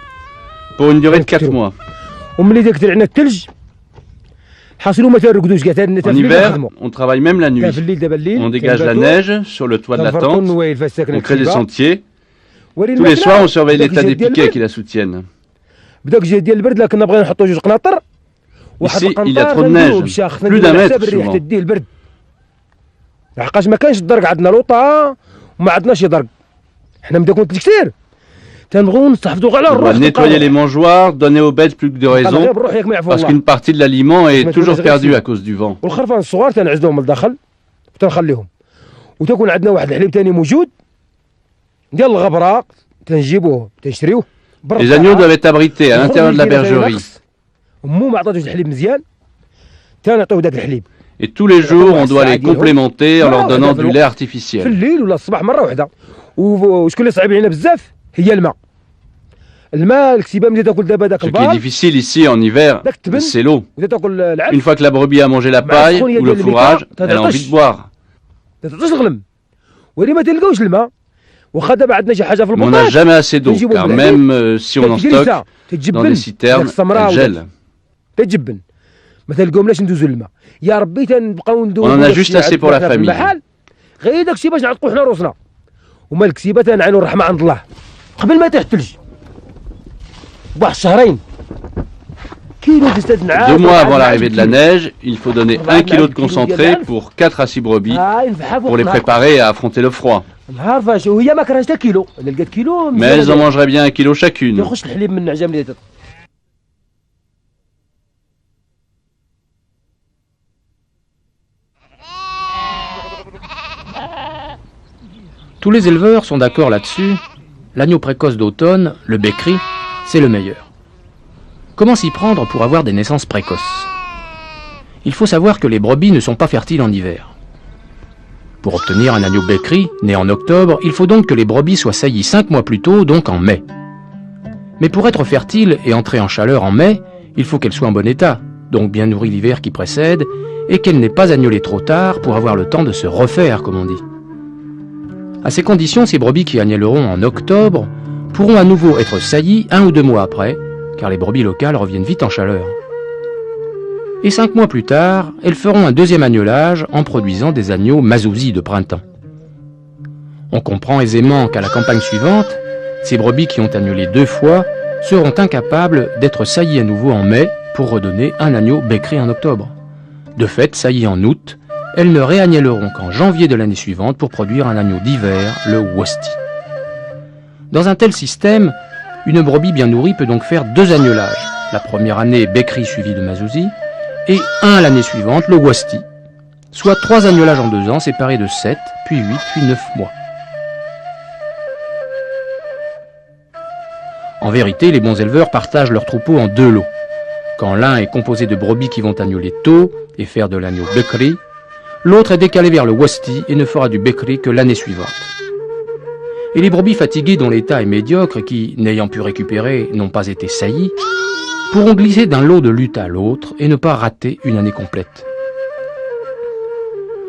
pour une durée de 4 mois. En hiver, on travaille même la nuit. On dégage la neige sur le toit de la tente, on crée des sentiers. Tous les soirs, on surveille l'état des piquets qui la soutiennent. Ici, il y a trop de neige, plus d'un mètre souvent. On doit nettoyer les mangeoires, donner aux bêtes plus que de raison, parce qu'une partie de l'aliment est toujours perdue à cause du vent. Les agneaux doivent être abrités à l'intérieur de la bergerie. Et tous les jours, on doit les complémenter en leur donnant du lait artificiel. Ce qui est difficile ici en hiver, c'est l'eau. Une fois que la brebis a mangé la paille ou le fourrage, elle a envie de boire. Mais on n'a jamais assez d'eau, car même si on en stocke, dans des citernes, elle gèle. On en a juste assez pour la famille. Deux mois avant l'arrivée de la neige, il faut donner 1 kg de concentré pour 4 à 6 brebis pour les préparer à affronter le froid. Mais elles en mangeraient bien 1 kg chacune. Tous les éleveurs sont d'accord là-dessus. L'agneau précoce d'automne, le Bekri, c'est le meilleur. Comment s'y prendre pour avoir des naissances précoces? Il faut savoir que les brebis ne sont pas fertiles en hiver. Pour obtenir un agneau Bekri, né en octobre, il faut donc que les brebis soient saillies 5 mois plus tôt, donc en mai. Mais pour être fertile et entrer en chaleur en mai, il faut qu'elle soit en bon état, donc bien nourrie l'hiver qui précède, et qu'elle n'ait pas agnolé trop tard pour avoir le temps de se refaire, comme on dit. À ces conditions, ces brebis qui agneleront en octobre pourront à nouveau être saillies 1 ou 2 mois après, car les brebis locales reviennent vite en chaleur. Et 5 mois plus tard, elles feront un deuxième agnelage en produisant des agneaux mazouzi de printemps. On comprend aisément qu'à la campagne suivante, ces brebis qui ont agnelé 2 fois seront incapables d'être saillies à nouveau en mai pour redonner un agneau Bekri en octobre. De fait, saillies en août, elles ne réagneleront qu'en janvier de l'année suivante pour produire un agneau d'hiver, le Wasti. Dans un tel système, une brebis bien nourrie peut donc faire 2 agnelages. La première année, Bekri suivi de mazouzi, et 1 l'année suivante, le Wasti. Soit 3 agnelages en 2 ans, séparés de 7, puis 8, puis 9 mois. En vérité, les bons éleveurs partagent leur troupeau en 2 lots. Quand l'un est composé de brebis qui vont agneler tôt et faire de l'agneau Bekri, l'autre est décalé vers le Wasti et ne fera du Bekri que l'année suivante. Et les brebis fatiguées dont l'état est médiocre et qui, n'ayant pu récupérer, n'ont pas été saillies, pourront glisser d'un lot de lutte à l'autre et ne pas rater une année complète.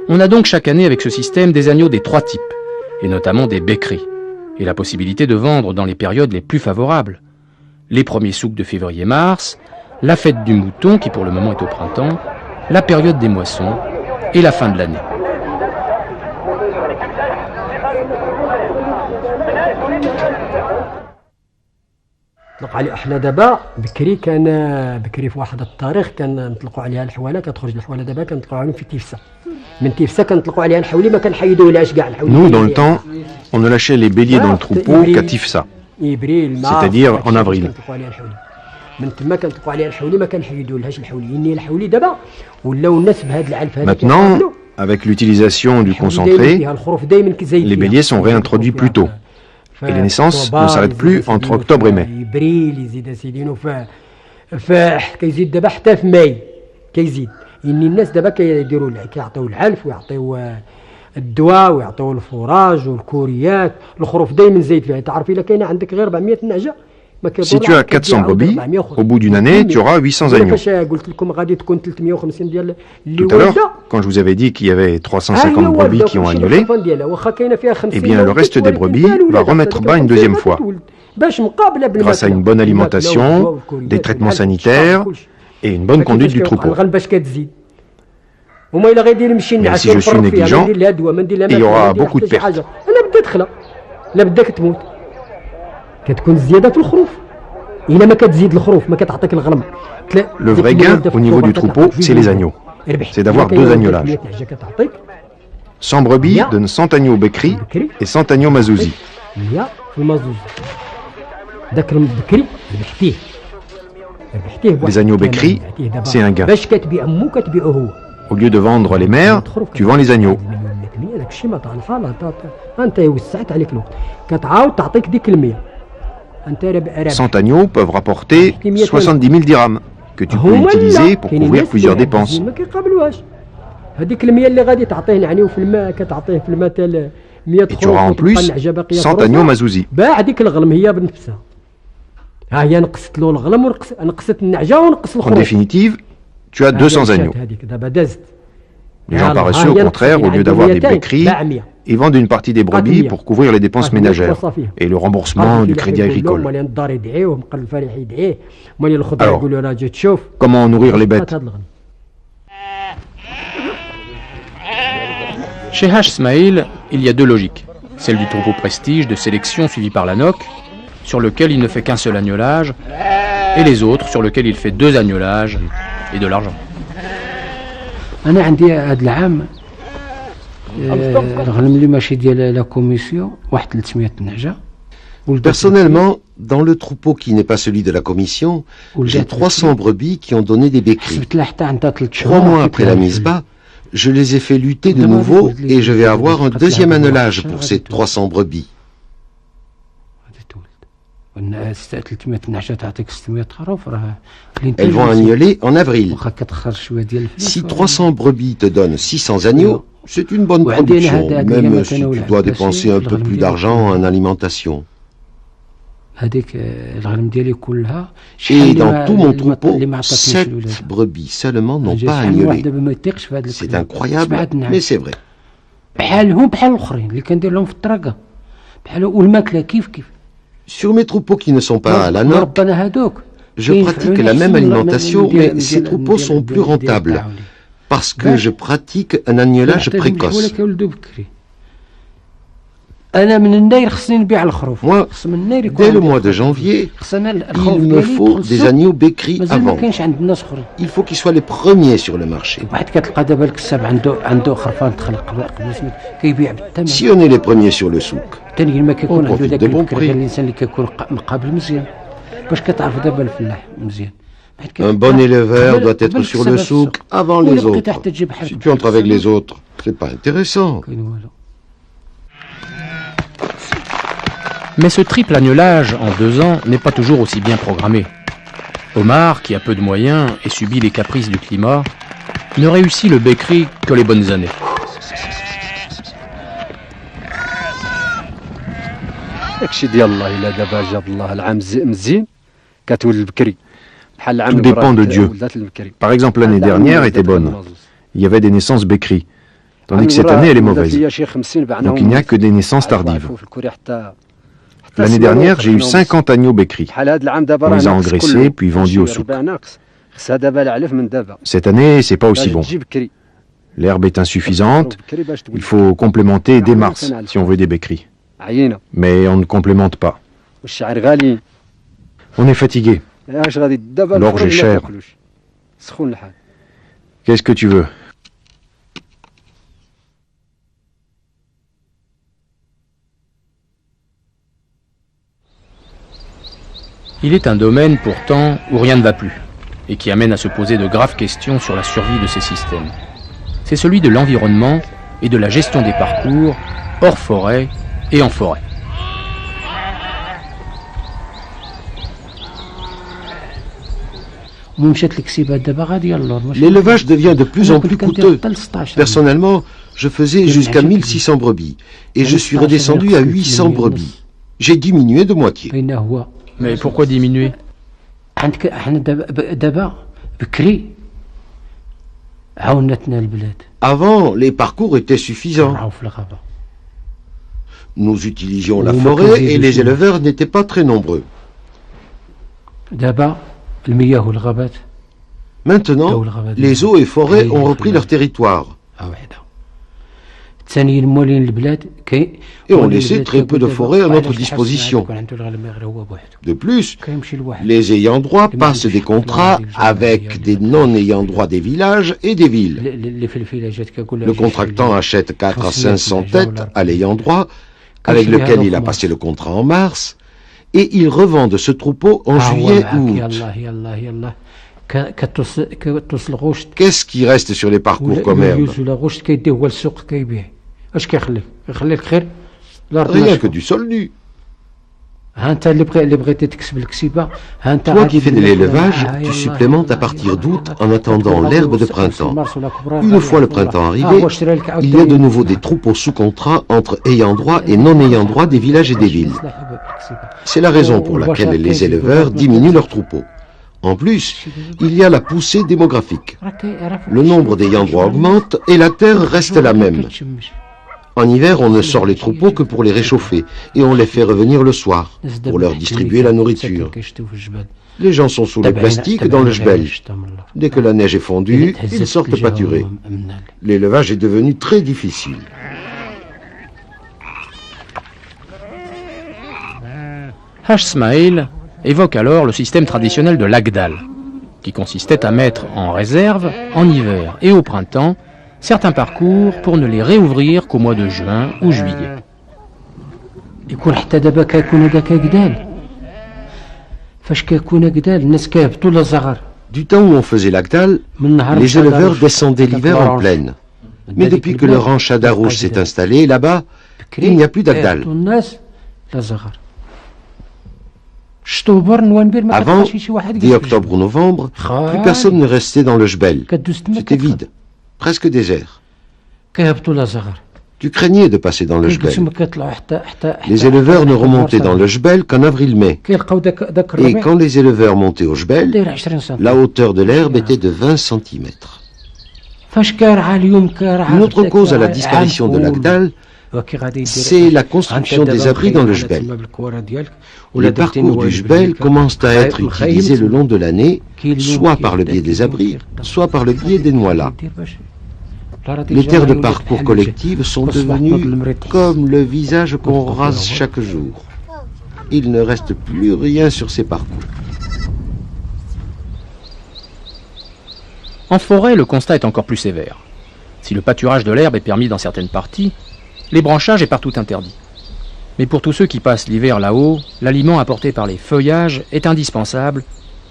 On a donc chaque année avec ce système des agneaux des 3 types, et notamment des Bekri, et la possibilité de vendre dans les périodes les plus favorables. Les premiers souks de février-mars, la fête du mouton qui pour le moment est au printemps, la période des moissons et la fin de l'année. احنا دابا بكري كان بكري في واحد التاريخ كنطلقوا عليها الحواله كتخرج الحواله دابا كنطلقوا عليهم في تيفسا من تيفسا كنطلقوا عليها الحولي ما كنحيدوهاش كاع الحولي. Nous dans le temps, on ne lâchait les béliers dans le troupeau qu'à Tifsa, c'est-à-dire en avril. Maintenant, avec l'utilisation du concentré, les béliers sont réintroduits plus tôt. Et les naissances ne s'arrêtent plus entre octobre et mai. إن الناس دابا كيديروا كيعطيو العلف ويعطيو الدواء ويعطيو الفراج والكوريات. الخروف دائما زايد فيها. تعرف إلا كاينه عندك غير 400 نعجه. Si tu as 400 brebis, au bout d'une année, tu auras 800 agneaux. Tout à l'heure, quand je vous avais dit qu'il y avait 350 brebis qui ont agnolé, eh bien le reste des brebis va remettre bas une deuxième fois, grâce à une bonne alimentation, des traitements sanitaires et une bonne conduite du troupeau. Mais si je suis négligent, il y aura beaucoup de pertes. Le vrai gain au niveau du troupeau, c'est les agneaux. C'est d'avoir 2 agnolages. 100 brebis donnent 100 agneaux Bekri et 100 agneaux Mazouzi. Les agneaux Bekri, c'est un gain. Au lieu de vendre les mères, tu vends les agneaux. 100 agneaux peuvent rapporter 70 000 dirhams que tu peux utiliser pour couvrir plusieurs dépenses. Et tu auras en plus 100 agneaux Mazouzi. En définitive, tu as 200 agneaux. Les gens paresseux, au contraire, au lieu d'avoir des Bekri, ils vendent une partie des brebis pour couvrir les dépenses ménagères et le remboursement du crédit agricole. Alors, comment nourrir les bêtes? Chez Haj Smaïl, il y a 2 logiques. Celle du troupeau prestige de sélection suivi par la NOC, sur lequel il ne fait qu'un seul agnolage, et les autres sur lequel il fait 2 agnolages et de l'argent. أنا عندي هذا العام الغنم اللي ماشي ديال لا كوميسيون واحد 300 نعجة. Personnellement, dans le troupeau qui n'est pas celui de la commission, j'ai 300 brebis qui ont donné des Bekri. 3 mois après la mise bas, je les ai fait lutter de nouveau et je vais avoir un deuxième annelage pour ces 300 brebis. Elles vont agnoler en avril. Si 300 brebis te donnent 600 agneaux, c'est une bonne production, même si tu dois dépenser un peu plus d'argent en alimentation. Et dans tout mon troupeau, 7 brebis seulement n'ont pas agnolé. C'est incroyable, mais c'est vrai. Sur mes troupeaux qui ne sont pas à la NOC, je pratique la même alimentation, mais ces troupeaux sont plus rentables, parce que je pratique un agnolage précoce. Moi, dès le mois de janvier, il me faut des agneaux Bekri à vendre. Il faut qu'ils soient les premiers sur le marché. Si on est les premiers sur le souk, on profite de bons prix. Un bon éleveur doit être sur le souk avant les autres. Si tu entres avec les autres, c'est pas intéressant. Mais ce triple agnolage en 2 ans n'est pas toujours aussi bien programmé. Omar, qui a peu de moyens et subit les caprices du climat, ne réussit le Bekri que les bonnes années. Tout dépend de Dieu. Par exemple, l'année dernière était bonne. Il y avait des naissances Bekri. Tandis que cette année, elle est mauvaise. Donc il n'y a que des naissances tardives. L'année dernière, j'ai eu 50 agneaux Bekri. On les a engraissés, puis vendus au souk. Cette année, c'est pas aussi bon. L'herbe est insuffisante. Il faut complémenter dès mars si on veut des Bekri. Mais on ne complémente pas. On est fatigué. L'orge est cher. Qu'est-ce que tu veux? Il est un domaine pourtant où rien ne va plus et qui amène à se poser de graves questions sur la survie de ces systèmes. C'est celui de l'environnement et de la gestion des parcours hors forêt et en forêt. L'élevage devient de plus en plus coûteux. Personnellement, je faisais jusqu'à 1600 brebis et je suis redescendu à 800 brebis. J'ai diminué de moitié. Mais pourquoi diminuer? Avant, les parcours étaient suffisants. Nous utilisions la forêt et les éleveurs n'étaient pas très nombreux. Maintenant, les eaux et forêts ont repris leur territoire. Et ont laissé très peu de forêts à notre disposition. De plus, les ayants droit passent des contrats avec des non-ayants droit des villages et des villes. Le contractant achète 4 à 500 têtes à l'ayant droit, avec lequel il a passé le contrat en mars, et il revend de ce troupeau en juillet ou août. Qu'est-ce qui reste sur les parcours comme herbe? Rien que du sol nu. Toi qui fais de l'élevage, tu supplémentes à partir d'août en attendant l'herbe de printemps. Une fois le printemps arrivé, il y a de nouveau des troupeaux sous contrat entre ayants droit et non ayants droit des villages et des villes. C'est la raison pour laquelle les éleveurs diminuent leurs troupeaux. En plus, il y a la poussée démographique. Le nombre d'ayants droit augmente et la terre reste la même. En hiver, on ne sort les troupeaux que pour les réchauffer et on les fait revenir le soir pour leur distribuer la nourriture. Les gens sont sous les plastiques dans le jbel. Dès que la neige est fondue, ils sortent pâturer. L'élevage est devenu très difficile. Haj Smaïl évoque alors le système traditionnel de l'Agdal, qui consistait à mettre en réserve, en hiver et au printemps, certains parcours pour ne les réouvrir qu'au mois de juin ou juillet. Du temps où on faisait l'Agdal, les éleveurs descendaient l'hiver en plaine. Mais depuis que le rang Chadarouche s'est installé là-bas, il n'y a plus d'Agdal. Avant, dès octobre ou novembre, plus personne ne restait dans le jbel. C'était vide, presque désert. Tu craignais de passer dans le jbel. Les éleveurs ne remontaient dans le jbel qu'en avril-mai. Et quand les éleveurs montaient au jbel, la hauteur de l'herbe était de 20 cm. Une autre cause à la disparition de l'Agdal, c'est la construction des abris dans le jbel. Les parcours du jbel commencent à être utilisés le long de l'année, soit par le biais des abris, soit par le biais des noilas. Les terres de parcours collectives sont devenues comme le visage qu'on rase chaque jour. Il ne reste plus rien sur ces parcours. En forêt, le constat est encore plus sévère. Si le pâturage de l'herbe est permis dans certaines parties, l'ébranchage est partout interdit. Mais pour tous ceux qui passent l'hiver là-haut, l'aliment apporté par les feuillages est indispensable,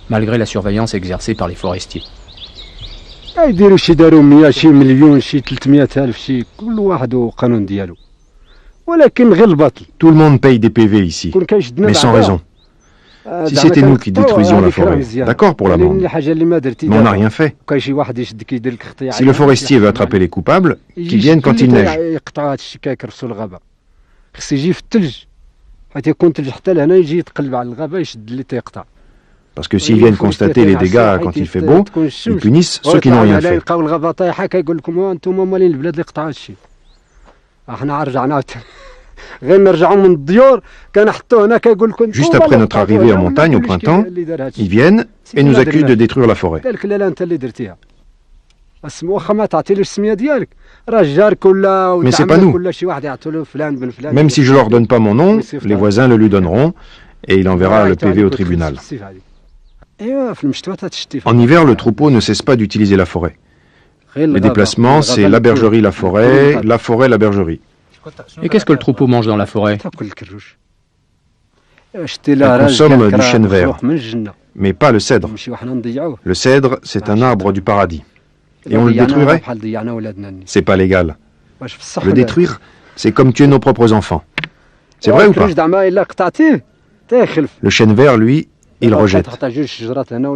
malgré la surveillance exercée par les forestiers. يديروا شي داروا 100 شي مليون شي 300 ألف شي كل واحد وقانون ديالو ولكن غير الباطل. Tout le monde paye des PV ici, mais sans raison. Si c'était nous qui détruisions la forêt, d'accord pour l'amende, mais on n'a rien fait. Si le forestier veut attraper les coupables, qu'ils viennent quand il neige. Parce que s'ils viennent constater les dégâts quand il fait beau, ils punissent ceux qui n'ont rien fait. Juste après notre arrivée en montagne au printemps, ils viennent et nous accusent de détruire la forêt. Mais c'est pas nous. Même si je leur donne pas mon nom, les voisins le lui donneront et il enverra le PV au tribunal. En hiver, le troupeau ne cesse pas d'utiliser la forêt. Les déplacements, c'est la bergerie, la forêt, la bergerie. Et qu'est-ce que le troupeau mange dans la forêt? On consomme du chêne vert, mais pas le cèdre. Le cèdre, c'est un arbre du paradis. Et on le détruirait? C'est pas légal. Le détruire, c'est comme tuer nos propres enfants. C'est vrai ou pas? Le chêne vert, lui, il rejette.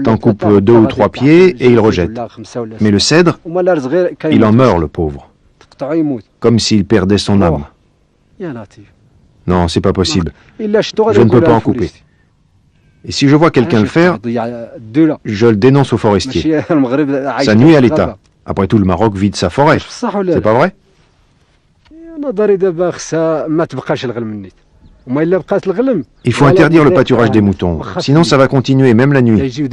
T'en coupes 2 ou 3 pieds et il rejette. Mais le cèdre, il en meurt, le pauvre. Comme s'il perdait son âme. Non, c'est pas possible. Je ne peux pas en couper. Et si je vois quelqu'un le faire, je le dénonce au forestier. Ça nuit à l'État. Après tout, le Maroc vide sa forêt. C'est pas vrai? Il faut interdire le pâturage des moutons, sinon ça va continuer, même la nuit.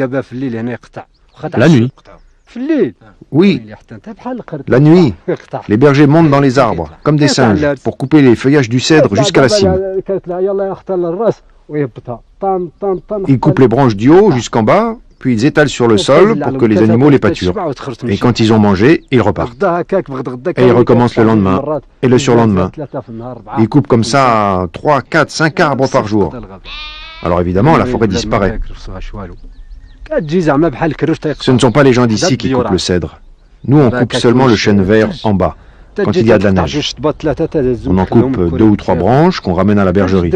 La nuit? Oui, la nuit. Les bergers montent dans les arbres, comme des singes, pour couper les feuillages du cèdre jusqu'à la cime. Ils coupent les branches du haut jusqu'en bas, puis ils étalent sur le sol pour que les animaux les pâturent. Et quand ils ont mangé, ils repartent. Et ils recommencent le lendemain et le surlendemain. Ils coupent comme ça 3, 4, 5 arbres par jour. Alors évidemment, la forêt disparaît. Ce ne sont pas les gens d'ici qui coupent le cèdre. Nous, on coupe seulement le chêne vert en bas, quand il y a de la neige. On en coupe 2 ou 3 branches qu'on ramène à la bergerie.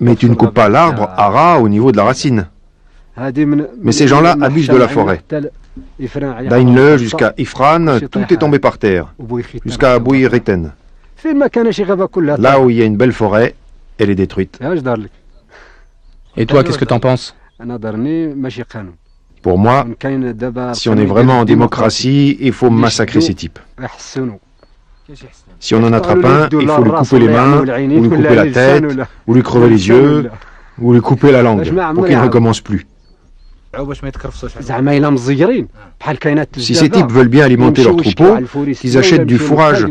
Mais tu ne coupes pas l'arbre à ras au niveau de la racine. Mais ces gens-là abusent de la forêt. D'Ainle jusqu'à Ifran, tout est tombé par terre, jusqu'à Bouiriten. Là où il y a une belle forêt, elle est détruite. Et toi, qu'est-ce que t'en penses? Pour moi, si on est vraiment en démocratie, il faut massacrer ces types. Si on en attrape un, il faut lui couper les mains, ou lui couper la tête, ou lui crever les yeux, ou lui couper la langue, pour qu'il ne recommence plus. Si ces types veulent bien alimenter leurs troupeaux, qu'ils achètent du fourrage,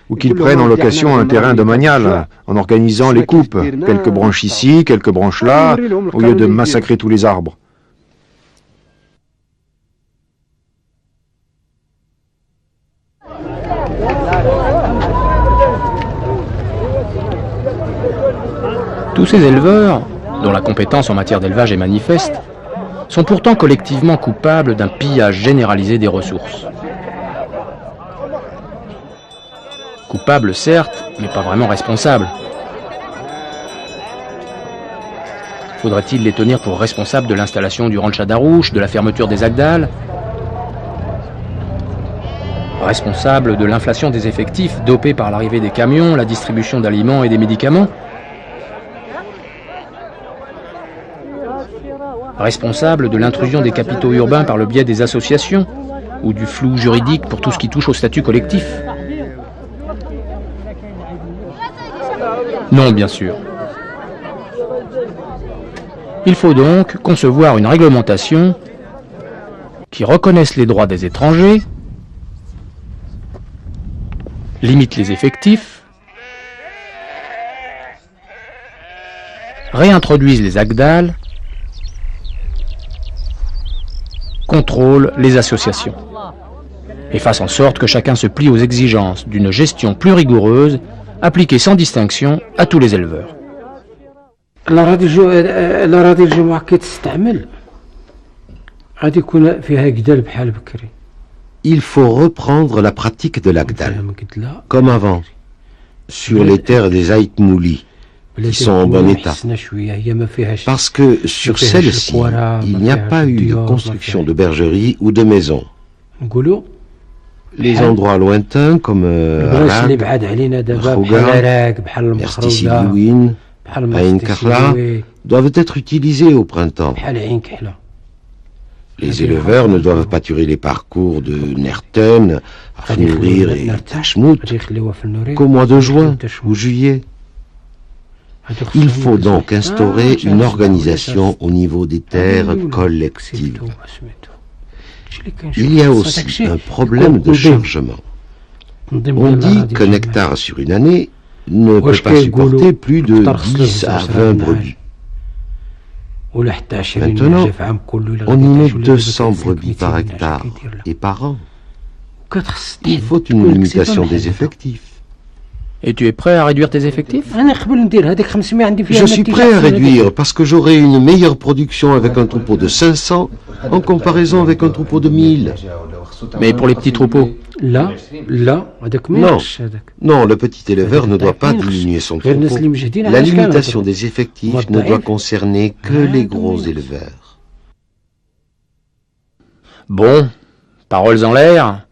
ou qu'ils prennent en location un terrain domanial, en organisant les coupes, quelques branches ici, quelques branches là, au lieu de massacrer tous les arbres. Tous ces éleveurs, dont la compétence en matière d'élevage est manifeste, sont pourtant collectivement coupables d'un pillage généralisé des ressources. Coupables certes, mais pas vraiment responsables. Faudrait-il les tenir pour responsables de l'installation du ranch à Darouche, de la fermeture des Agdal? Responsables de l'inflation des effectifs dopée par l'arrivée des camions, la distribution d'aliments et des médicaments? Responsable de l'intrusion des capitaux urbains par le biais des associations ou du flou juridique pour tout ce qui touche au statut collectif? Non, bien sûr. Il faut donc concevoir une réglementation qui reconnaisse les droits des étrangers, limite les effectifs, réintroduise les Agdal, contrôle les associations et fasse en sorte que chacun se plie aux exigences d'une gestion plus rigoureuse appliquée sans distinction à tous les éleveurs. Il faut reprendre la pratique de l'Agdal, comme avant, sur les terres des Aït Mouli, qui sont en bon état. Parce que sur celles-ci, il n'y a pas eu de construction de bergerie ou de maison. Les endroits lointains comme Arab, Khouga, Ertisidouin, Ain Kahla doivent être utilisés au printemps. Les éleveurs ne doivent pâturer les parcours de Nerten, Afnourir et Tachmout qu'au mois de juin ou juillet. Il faut donc instaurer une organisation au niveau des terres collectives. Il y a aussi un problème de chargement. On dit qu'un hectare sur une année ne peut pas supporter plus de 10 à 20 brebis. Maintenant, on y met 200 brebis par hectare et par an. Il faut une limitation des effectifs. Et tu es prêt à réduire tes effectifs? Je suis prêt à réduire parce que j'aurai une meilleure production avec un troupeau de 500 en comparaison avec un troupeau de 1000. Mais pour les petits troupeaux? Non, non, le petit éleveur ne doit pas diminuer son troupeau. La limitation des effectifs ne doit concerner que les gros éleveurs. Bon, paroles en l'air,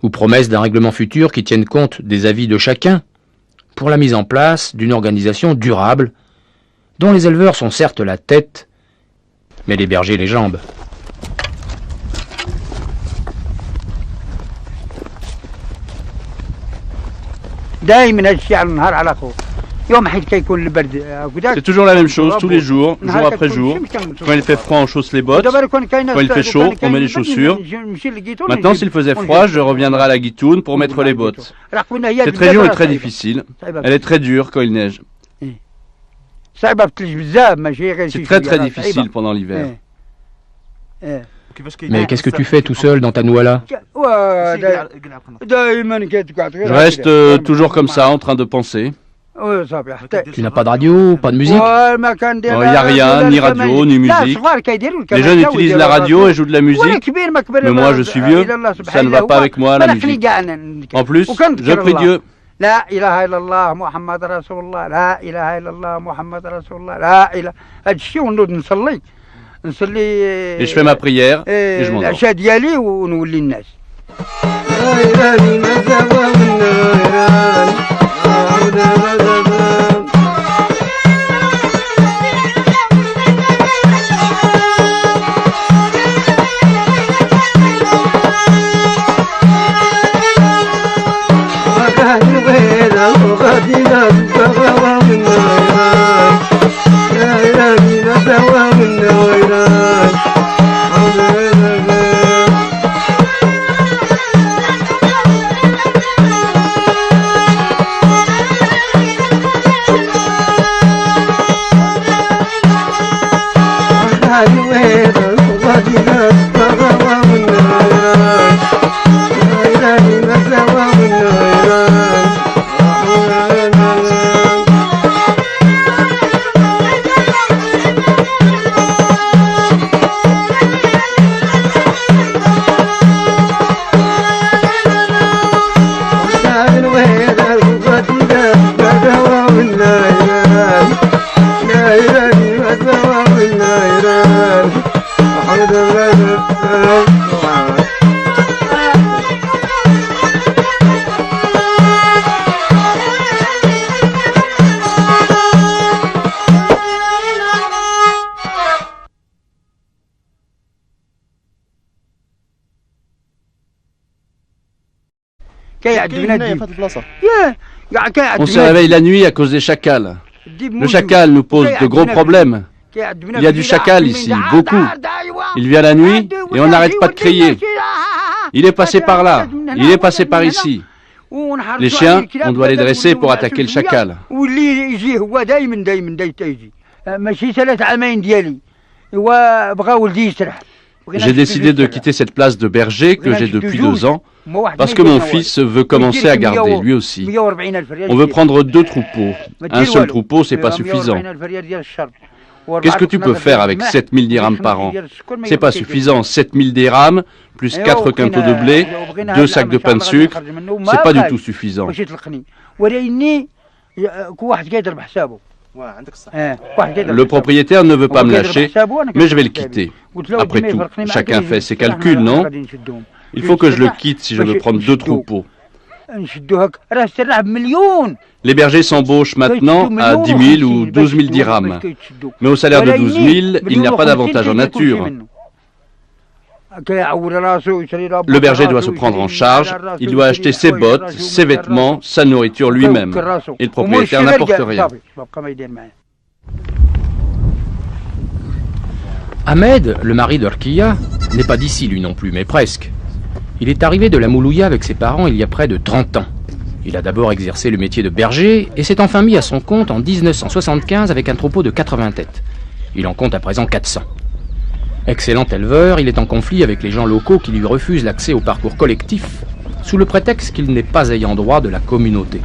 ou promesses d'un règlement futur qui tienne compte des avis de chacun, pour la mise en place d'une organisation durable, dont les éleveurs sont certes la tête, mais les bergers les jambes. C'est toujours la même chose, tous les jours, jour après jour. Quand il fait froid, on chausse les bottes. Quand il fait chaud, on met les chaussures. Maintenant, s'il faisait froid, je reviendrai à la guitoune pour mettre les bottes. Cette région est très difficile. Elle est très dure quand il neige. C'est très très difficile pendant l'hiver. Mais qu'est-ce que tu fais tout seul dans ta nouala? Je reste toujours comme ça, en train de penser. Tu n'as pas de radio, pas de musique? Il n'y a rien, ni radio, ni musique. Les jeunes utilisent la radio et jouent de la musique, mais moi je suis vieux, ça ne va pas avec moi la musique. En plus, je prie Dieu. لا إله إلا الله محمد رسول الله لا إله إلا الله محمد رسول الله لا إله هذا الشيء ونود نصلي Et je fais ma prière et je m'endors. العشاء ديالي ونولي الناس On se réveille la nuit à cause des chacals. Le chacal nous pose de gros problèmes. Il y a du chacal ici, beaucoup. Il vient la nuit et on n'arrête pas de crier. Il est passé par là, il est passé par ici. Les chiens, on doit les dresser pour attaquer le chacal. J'ai décidé de quitter cette place de berger que j'ai depuis 2 ans parce que mon fils veut commencer à garder lui aussi. On veut prendre 2 troupeaux. Un seul troupeau, c'est pas suffisant. Qu'est-ce que tu peux faire avec 7000 dirhams par an? C'est pas suffisant. 7000 dirhams, plus 4 quintaux de blé, 2 sacs de pain de sucre, c'est pas du tout suffisant. Le propriétaire ne veut pas me lâcher, mais je vais le quitter. Après tout, chacun fait ses calculs, non? Il faut que je le quitte si je veux prendre 2 troupeaux. Les bergers s'embauchent maintenant à 10 000 ou 12 000 dirhams. Mais au salaire de 12 000, il n'y a pas d'avantage en nature. Le berger doit se prendre en charge, il doit acheter ses bottes, ses vêtements, sa nourriture lui-même. Et le propriétaire n'apporte rien. Ahmed, le mari de Rkia, n'est pas d'ici lui non plus, mais presque. Il est arrivé de la Moulouya avec ses parents il y a près de 30 ans. Il a d'abord exercé le métier de berger et s'est enfin mis à son compte en 1975 avec un troupeau de 80 têtes. Il en compte à présent 400. Excellent éleveur, il est en conflit avec les gens locaux qui lui refusent l'accès au parcours collectif sous le prétexte qu'il n'est pas ayant droit de la communauté.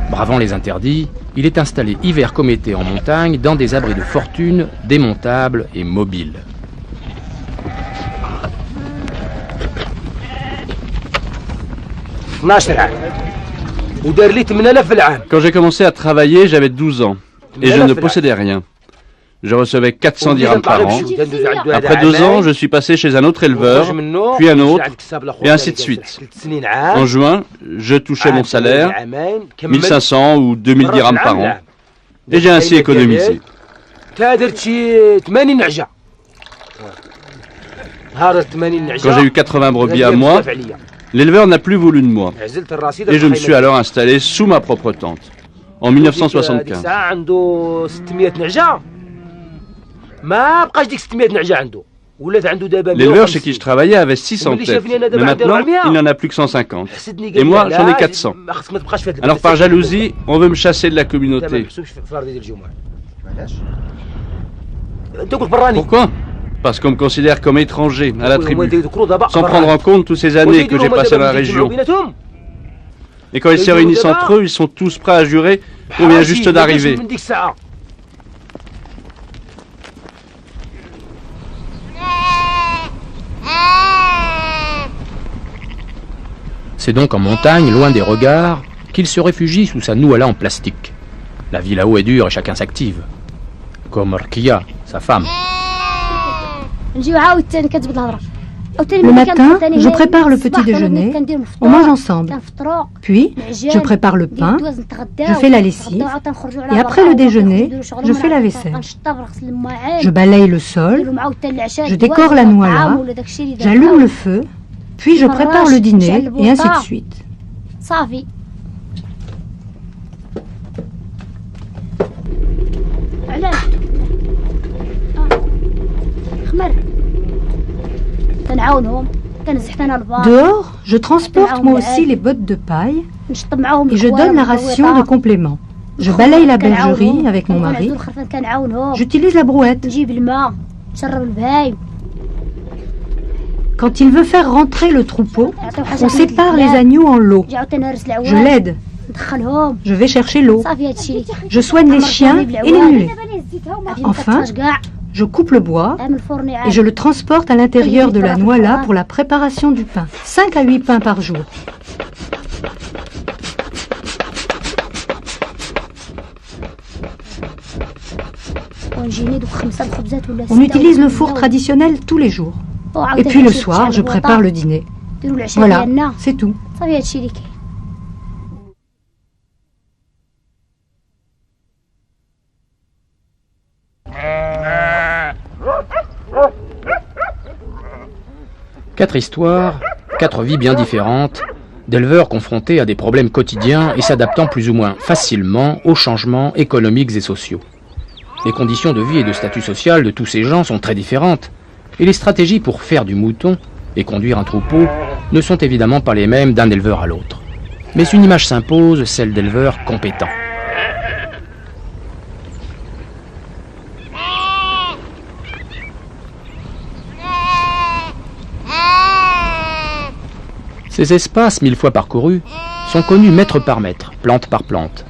Bravant les interdits, il est installé hiver comme été en montagne dans des abris de fortune démontables et mobiles. 12 عام ودار لي 8000 في العام. Quand j'ai commencé à travailler, j'avais 12 ans et je ne possédais rien. Je recevais 400 dirhams par an. Après 2 ans, je suis passé chez un autre éleveur, puis un autre, et ainsi de suite. En juin, je touchais mon salaire, 1500 ou 2000 dirhams par an, et j'ai ainsi économisé. Quand j'ai eu 80 brebis à moi, l'éleveur n'a plus voulu de moi, et je me suis alors installé sous ma propre tente, en 1975. L'éleveur chez qui je travaillais avait 600 têtes, mais maintenant il n'en a plus que 150. Et moi j'en ai 400. Alors par jalousie, on veut me chasser de la communauté. Pourquoi? Parce qu'on me considère comme étranger à la tribu, sans prendre en compte toutes ces années que j'ai passées dans la région. Et quand ils se réunissent entre eux, ils sont tous prêts à jurer qu'on vient juste d'arriver. C'est donc en montagne, loin des regards, qu'il se réfugie sous sa nouala en plastique. La vie là-haut est dure et chacun s'active. Comme Rkia, sa femme. Le matin, je prépare le petit déjeuner, on mange ensemble. Puis, je prépare le pain, je fais la lessive, et après le déjeuner, je fais la vaisselle. Je balaye le sol, je décore la nouala, j'allume le feu, puis je prépare le dîner, et ainsi de suite. Dehors, je transporte moi aussi les bottes de paille et je donne la ration de complément. Je balaye la bergerie avec mon mari. J'utilise la brouette. Quand il veut faire rentrer le troupeau, on sépare les agneaux en lots. Je l'aide. Je vais chercher l'eau. Je soigne les chiens et les mulets. Enfin, je coupe le bois et je le transporte à l'intérieur de la nouala pour la préparation du pain. 5 à 8 pains par jour. On utilise le four traditionnel tous les jours. Et puis le soir, je prépare le dîner. Voilà, c'est tout. Quatre histoires, 4 vies bien différentes, d'éleveurs confrontés à des problèmes quotidiens et s'adaptant plus ou moins facilement aux changements économiques et sociaux. Les conditions de vie et de statut social de tous ces gens sont très différentes, et les stratégies pour faire du mouton et conduire un troupeau ne sont évidemment pas les mêmes d'un éleveur à l'autre. Mais une image s'impose, celle d'éleveurs compétents. Ces espaces, 1000 fois parcourus, sont connus mètre par mètre, plante par plante.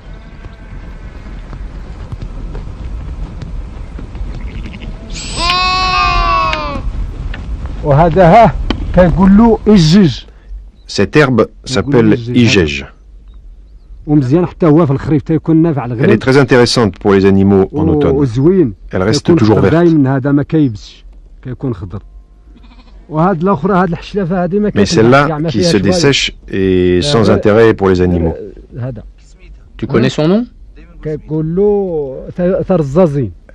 Cette herbe s'appelle Ijej. Elle est très intéressante pour les animaux en automne. Elle reste toujours verte. Mais celle-là, qui se dessèche, est sans intérêt pour les animaux. Tu connais son nom?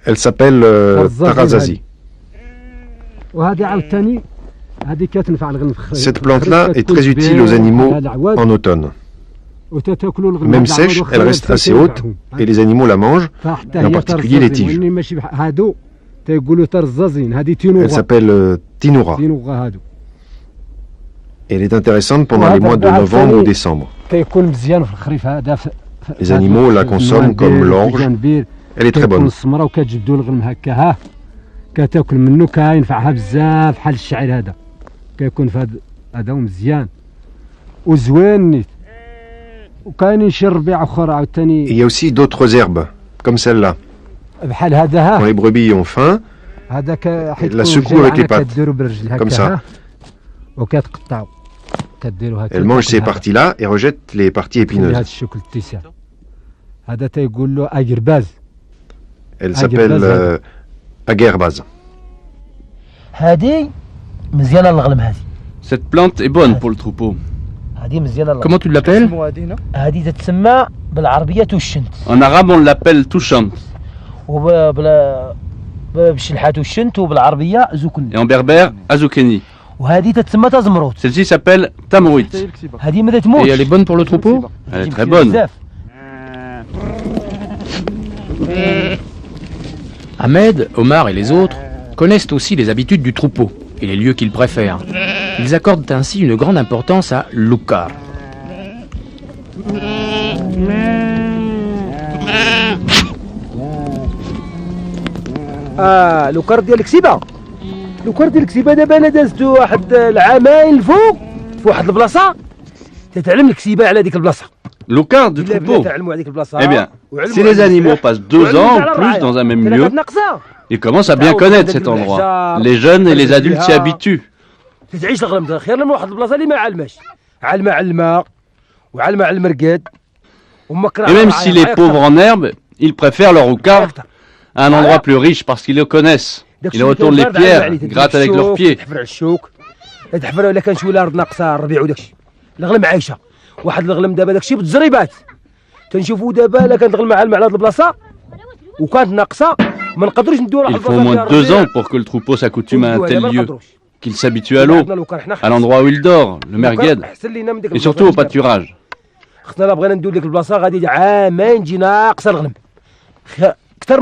Elle s'appelle Tarazazi. Cette plante-là est très utile aux animaux en automne. Même sèche, elle reste assez haute et les animaux la mangent, et en particulier les tiges. Elle s'appelle Tinoura. Elle est intéressante pendant les mois de novembre ou décembre. Les animaux la consomment comme l'orge. Elle est très bonne. Il y a aussi d'autres herbes, comme celle-là. Quand les brebis ont faim, elles la secouent avec les pattes, comme ça. Elle mange ces parties-là et rejette les parties épineuses. Elle s'appelle aguerbaz. Cette plante est bonne pour le troupeau. Comment tu l'appelles? En arabe, on l'appelle touchant. Et en berbère, azoukeni. Celle-ci s'appelle tamrouit. Et elle est bonne pour le troupeau? Elle est très bonne. Ahmed, Omar et les autres connaissent aussi les habitudes du troupeau et les lieux qu'ils préfèrent. Ils accordent ainsi une grande importance à l'oukar. لوكار ديال الكسيبه لوكار ديال الكسيبه دابا انا دازتو واحد العامين الفوق في واحد البلاصه تتعلم الكسيبه على ديك البلاصه. L'oukar du troupeau. Eh bien, si les animaux passent 2 ans ou plus dans un même lieu, ils commencent à bien connaître cet endroit. Les jeunes et les adultes s'y habituent. تعيش الغلم خير من واحد البلاصه اللي ما علماش علمه على الماء وعلمه على المرقد. Et même si les pauvres en herbe, ils préfèrent leur oukar à un endroit plus riche parce qu'ils le connaissent. Ils retournent les pierres, grattent avec leurs pieds. تحفروا الا كان شي ولا ارض ناقصه الربيع وداكشي الغلم عايشه واحد الغلم دابا داكشي بالتجربات تنشوفوا دابا الا كانت الغلم على هذه البلاصه وكانت ناقصه ما نقدروش نديو Il faut au moins 2 ans pour que le troupeau s'accoutume à un tel lieu, qu'il s'habitue à l'eau, à l'endroit où il dort, le mergued, et surtout au pâturage. اختنا لا بغينا نديو ديك البلاصه غادي عامين تجي ناقصه الغنم اكثر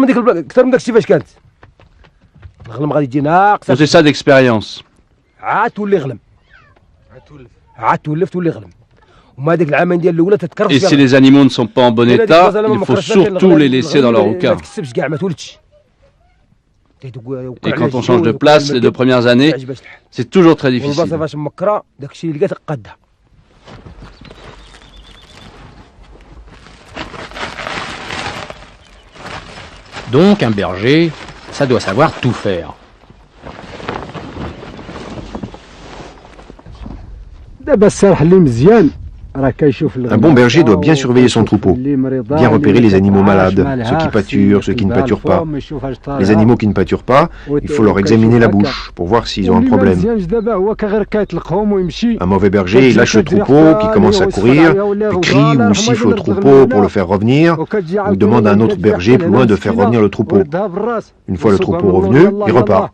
من داكشي فاش كانت الغنم غادي تجي ناقصه. On sait ça d'expérience. عاد تولي غنم عاد تولي غنم وما ديك العامين ديال الاولى تتكرفس. Et si les animaux ne sont pas en bon état, il faut surtout les laisser dans leur oukar. Et quand on change de place les 2 premières années, c'est toujours très difficile. Donc un berger, ça doit savoir tout faire. Un bon berger doit bien surveiller son troupeau, bien repérer les animaux malades, ceux qui pâturent, ceux qui ne pâturent pas. Les animaux qui ne pâturent pas, il faut leur examiner la bouche pour voir s'ils ont un problème. Un mauvais berger il lâche le troupeau qui commence à courir, puis crie ou siffle au troupeau pour le faire revenir, ou demande à un autre berger plus loin de faire revenir le troupeau. Une fois le troupeau revenu, il repart.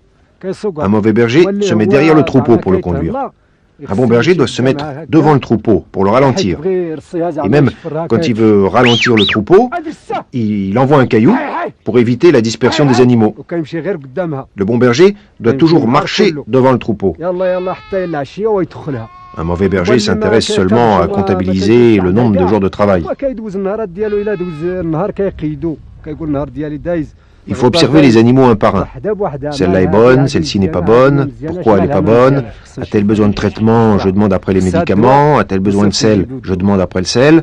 Un mauvais berger se met derrière le troupeau pour le conduire. Un bon berger doit se mettre devant le troupeau pour le ralentir. Et même quand il veut ralentir le troupeau, il envoie un caillou pour éviter la dispersion des animaux. Le bon berger doit toujours marcher devant le troupeau. Un mauvais berger s'intéresse seulement à comptabiliser le nombre de jours de travail. Il faut observer les animaux un par un. Celle-là est bonne, celle-ci n'est pas bonne. Pourquoi elle n'est pas bonne? A-t-elle besoin de traitement? Je demande après les médicaments. A-t-elle besoin de sel? Je demande après le sel.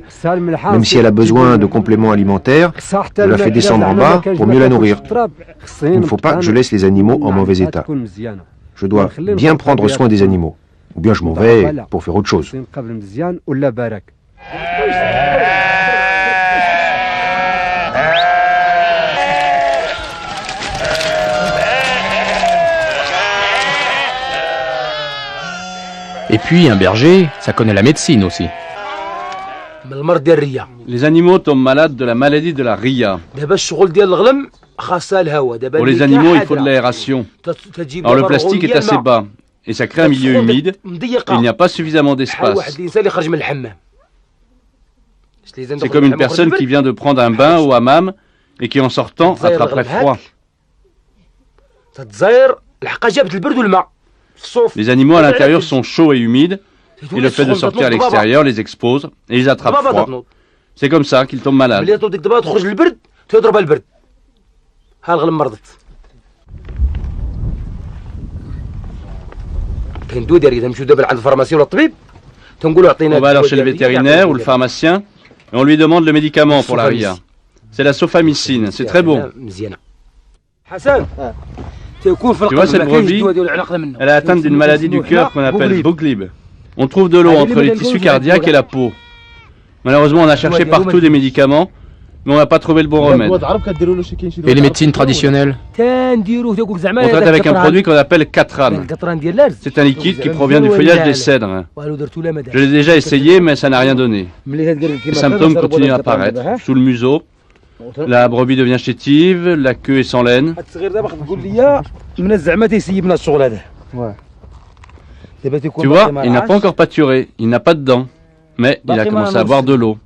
Même si elle a besoin de compléments alimentaires, je la fais descendre en bas pour mieux la nourrir. Il ne faut pas que je laisse les animaux en mauvais état. Je dois bien prendre soin des animaux. Ou bien je m'en vais pour faire autre chose. Et puis un berger, ça connaît la médecine aussi. Les animaux tombent malades de la maladie de la ria. Pour les animaux, il faut de l'aération. Alors le plastique est assez bas et ça crée un milieu humide et il n'y a pas suffisamment d'espace. C'est comme une personne qui vient de prendre un bain au hammam et qui en sortant attraperait froid. Les animaux à l'intérieur sont chauds et humides, et le fait de sortir à l'extérieur les expose et ils attrapent froid. C'est comme ça qu'ils tombent malades. On va alors chez le vétérinaire ou le pharmacien et on lui demande le médicament pour la ria. C'est la sofamycine, c'est très bon. Tu vois cette brebis, elle est atteinte d'une maladie du cœur qu'on appelle Bouglib. On trouve de l'eau entre les tissus cardiaques et la peau. Malheureusement, on a cherché partout des médicaments, mais on n'a pas trouvé le bon remède. Et les médecines traditionnelles? On traite avec un produit qu'on appelle katran. C'est un liquide qui provient du feuillage des cèdres. Je l'ai déjà essayé, mais ça n'a rien donné. Les symptômes continuent à apparaître. Sous le museau, la brebis devient chétive, la queue est sans laine. Tu vois, il n'a pas encore pâturé, il n'a pas de dents, mais il a commencé à boire de l'eau.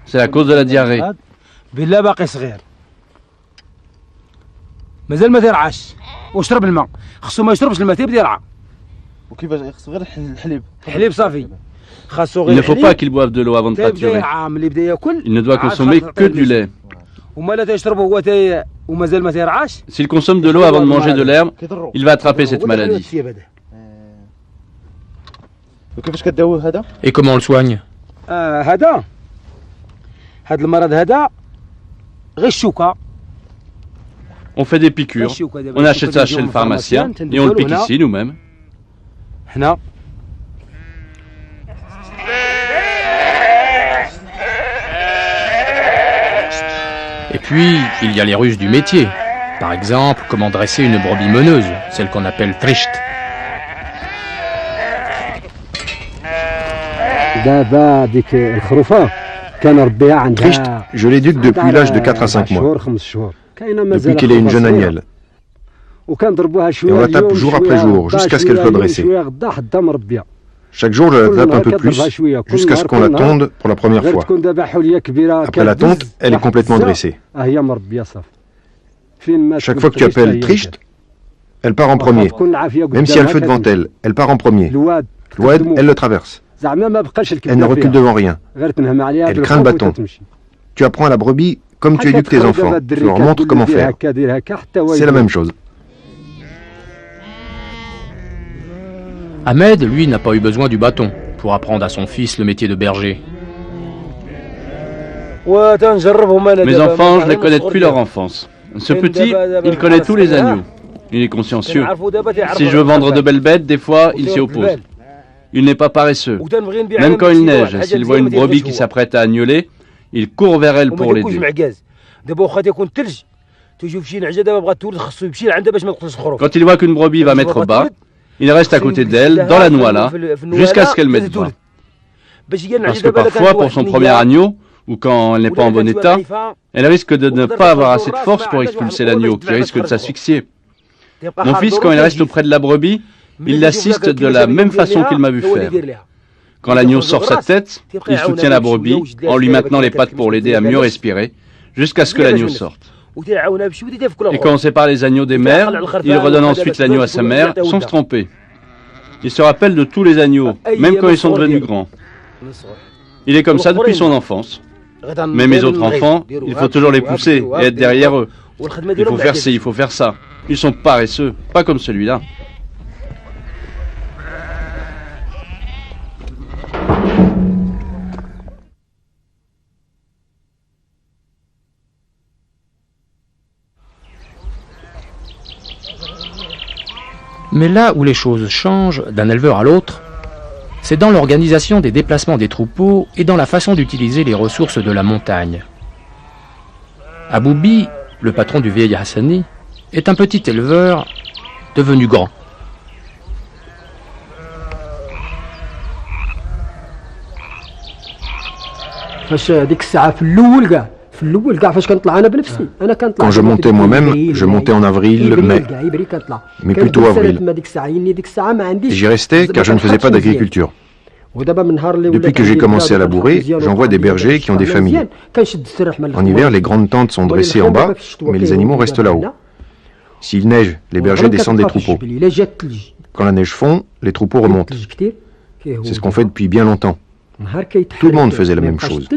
C'est à cause de la diarrhée. Il ne faut pas qu'il boive de l'eau avant de pâturer. Il ne doit consommer que du lait. S'il consomme de l'eau avant de manger de l'herbe, il va attraper cette maladie. Et comment on le soigne? On fait des piqûres, on achète ça chez le pharmacien et on le pique ici nous-mêmes. Et puis, il y a les ruses du métier. Par exemple, comment dresser une brebis meneuse, celle qu'on appelle trisht. Trisht, je l'éduque depuis l'âge de 4 à 5 mois, depuis qu'elle est une jeune agnelle. Et on la tape jour après jour, jusqu'à ce qu'elle soit dressée. Chaque jour, je la tape un peu plus, jusqu'à ce qu'on la tonde pour la première fois. Après la tonte, elle est complètement dressée. Chaque fois que tu appelles Trisht, elle part en premier. Même si elle feu devant elle, elle part en premier. L'oued, elle le traverse. Elle ne recule devant rien. Elle craint le bâton. Tu apprends à la brebis comme tu éduques tes enfants. Tu leur montres comment faire. C'est la même chose. Ahmed, lui, n'a pas eu besoin du bâton pour apprendre à son fils le métier de berger. Mes enfants, je ne connais depuis leur enfance. Ce petit, il connaît tous les agneaux. Il est consciencieux. Si je veux vendre de belles bêtes, des fois, il s'y oppose. Il n'est pas paresseux. Même quand il neige, s'il voit une brebis qui s'apprête à agnoler, il court vers elle pour l'aider. Quand il voit qu'une brebis va mettre bas, il reste à côté d'elle, dans la noix là, jusqu'à ce qu'elle mette bas. Parce que parfois, pour son premier agneau, ou quand elle n'est pas en bon état, elle risque de ne pas avoir assez de force pour expulser l'agneau, qui risque de s'asphyxier. Mon fils, quand il reste auprès de la brebis, il l'assiste de la même façon qu'il m'a vu faire. Quand l'agneau sort sa tête, il soutient la brebis en lui maintenant les pattes pour l'aider à mieux respirer, jusqu'à ce que l'agneau sorte. Et quand on sépare les agneaux des mères, il redonne ensuite l'agneau à sa mère sans se tromper. Il se rappelle de tous les agneaux, même quand ils sont devenus grands. Il est comme ça depuis son enfance. Mais mes autres enfants, il faut toujours les pousser et être derrière eux. Il faut faire ci, il faut faire ça. Ils sont paresseux, pas comme celui-là. Mais là où les choses changent d'un éleveur à l'autre, c'est dans l'organisation des déplacements des troupeaux et dans la façon d'utiliser les ressources de la montagne. Aboubi, le patron du vieil Hassani, est un petit éleveur devenu grand. Quand je montais moi-même, je montais en avril, mai, mais plutôt avril. Et j'y restais car je ne faisais pas d'agriculture. Depuis que j'ai commencé à labourer, j'en vois des bergers qui ont des familles. En hiver, les grandes tentes sont dressées en bas, mais les animaux restent là-haut. S'il neige, les bergers descendent des troupeaux. Quand la neige fond, les troupeaux remontent. C'est ce qu'on fait depuis bien longtemps. Tout le monde faisait la même chose.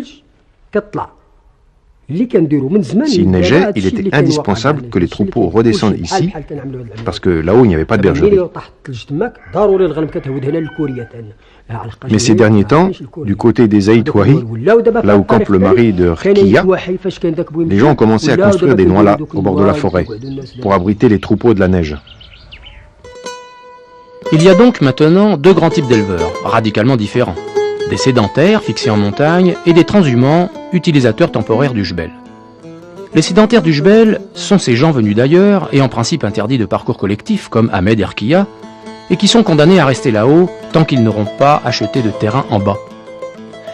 S'il neigeait, il était indispensable que les troupeaux redescendent ici, parce que là-haut, il n'y avait pas de bergerie. Mais ces derniers temps, du côté des Aïtouahi, là où campe le mari de Rkiya, les gens ont commencé à construire des noilas au bord de la forêt, pour abriter les troupeaux de la neige. Il y a donc maintenant deux grands types d'éleveurs, radicalement différents. Des sédentaires fixés en montagne et des transhumants, utilisateurs temporaires du jbel. Les sédentaires du jbel sont ces gens venus d'ailleurs et en principe interdits de parcours collectif comme Ahmed et Rkiya, et qui sont condamnés à rester là-haut tant qu'ils n'auront pas acheté de terrain en bas.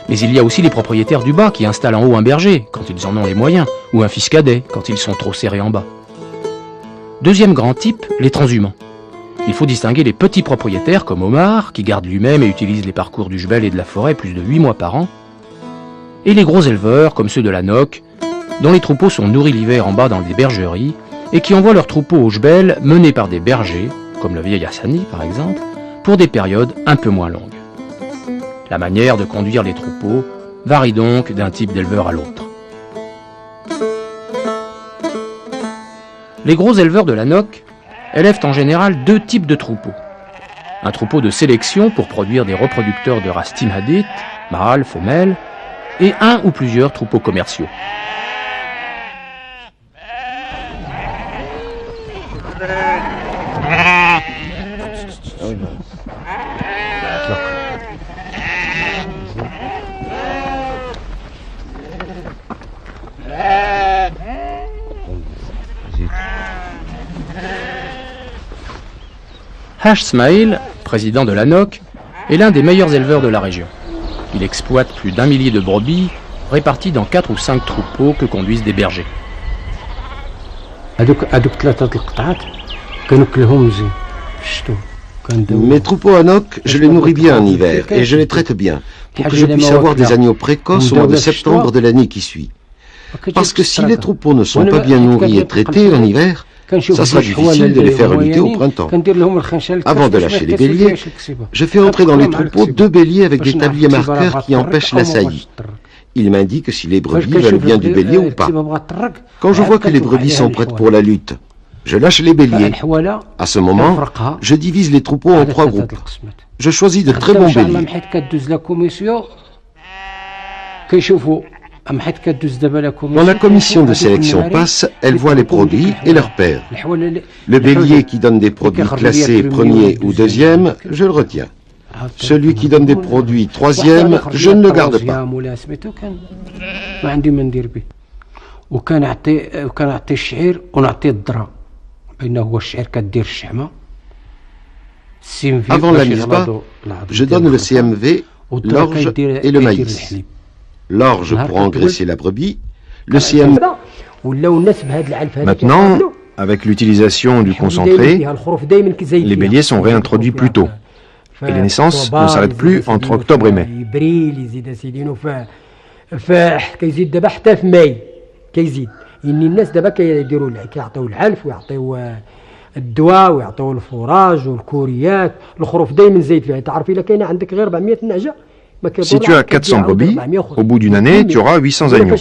Mais il y a aussi les propriétaires du bas qui installent en haut un berger quand ils en ont les moyens, ou un fils cadet quand ils sont trop serrés en bas. Deuxième grand type, les transhumants. Il faut distinguer les petits propriétaires comme Omar, qui garde lui-même et utilise les parcours du jbel et de la forêt plus de 8 mois par an, et les gros éleveurs comme ceux de la Noc, dont les troupeaux sont nourris l'hiver en bas dans des bergeries, et qui envoient leurs troupeaux au jbel menés par des bergers, comme le vieil Hassani par exemple, pour des périodes un peu moins longues. La manière de conduire les troupeaux varie donc d'un type d'éleveur à l'autre. Les gros éleveurs de la Noc élèvent en général deux types de troupeaux. Un troupeau de sélection pour produire des reproducteurs de race Timhadit, mâles, femelles, et un ou plusieurs troupeaux commerciaux. Haj Smaïl, président de la Noc, est l'un des meilleurs éleveurs de la région. Il exploite plus d'1 millier de brebis répartis dans 4 ou 5 troupeaux que conduisent des bergers. Mes troupeaux à Noc, je les nourris bien en hiver et je les traite bien pour que je puisse avoir des agneaux précoces au mois de septembre de l'année qui suit. Parce que si les troupeaux ne sont pas bien nourris et traités en hiver, ça sera difficile de les faire relutter au printemps. Avant de lâcher les béliers, je fais entrer dans les troupeaux 2 béliers avec des tabliers marqueurs qui empêchent la saillie. Ils m'indiquent si les brebis veulent bien du bélier ou pas. Quand je vois que les brebis sont prêtes pour la lutte, je lâche les béliers. À ce moment, je divise les troupeaux en 3 groupes. Je choisis de très bons béliers. Quand la commission de sélection passe, elle voit les produits et leurs pairs. Le bélier qui donne des produits classés premier ou deuxième, je le retiens. Celui qui donne des produits troisième, je ne le garde pas. Avant la mise bas, je donne le CMV, l'orge et le maïs. L'orge pour engraisser la brebis, le CMV. Maintenant, avec l'utilisation du concentré, les béliers sont réintroduits plus tôt. Et les naissances ne s'arrêtent plus entre octobre et mai. الدواء ويعطوا الفراج والكوريات الخروف دائما زايد فيها تعرف الا كاينه عندك غير 400 نعجه. Si tu as 400 brebis, au bout d'une année, tu auras 800 agneaux.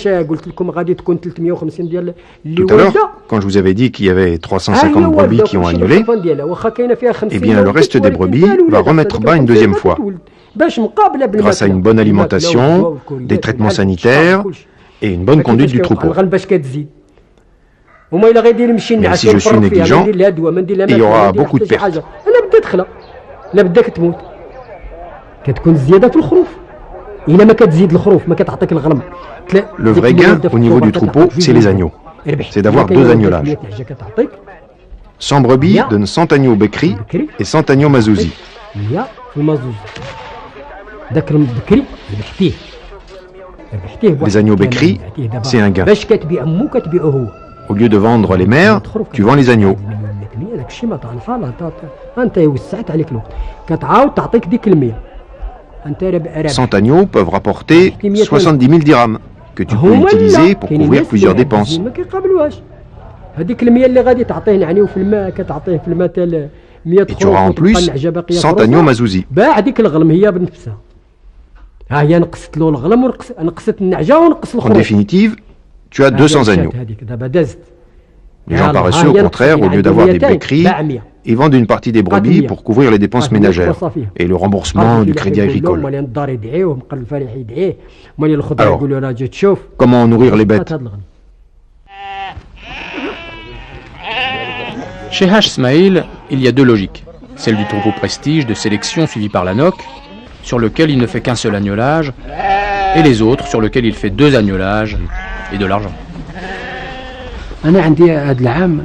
Tout à l'heure, quand je vous avais dit qu'il y avait 350 brebis qui ont annulé, eh bien le reste des brebis va remettre bas une deuxième fois, grâce à une bonne alimentation, des traitements sanitaires et une bonne conduite du troupeau. Mais si je suis négligent, il y aura beaucoup de pertes. Le vrai gain au niveau du troupeau, c'est les agneaux. C'est d'avoir 2 agnolages. 100 brebis donnent 100 agneaux Bekri et 100 agneaux Mazouzi. Les agneaux Bekri, c'est un gain. Au lieu de vendre les mères, tu vends les agneaux. 100 agneaux peuvent rapporter 70 000 dirhams, que tu peux utiliser pour couvrir plusieurs dépenses. Et tu auras en plus 100 agneaux Mazouzi. En définitive, tu as 200 agneaux. Les gens paresseux, au contraire, au lieu d'avoir des béqueries, ils vendent une partie des brebis pour couvrir les dépenses ménagères et le remboursement du crédit agricole. Alors, comment nourrir les bêtes? Chez Haj Smaïl, il y a deux logiques. Celle du troupeau prestige de sélection suivi par la NOC, sur lequel il ne fait qu'un seul agnolage, et les autres sur lequel il fait 2 agnolages et de l'argent. أنا عندي هذا العام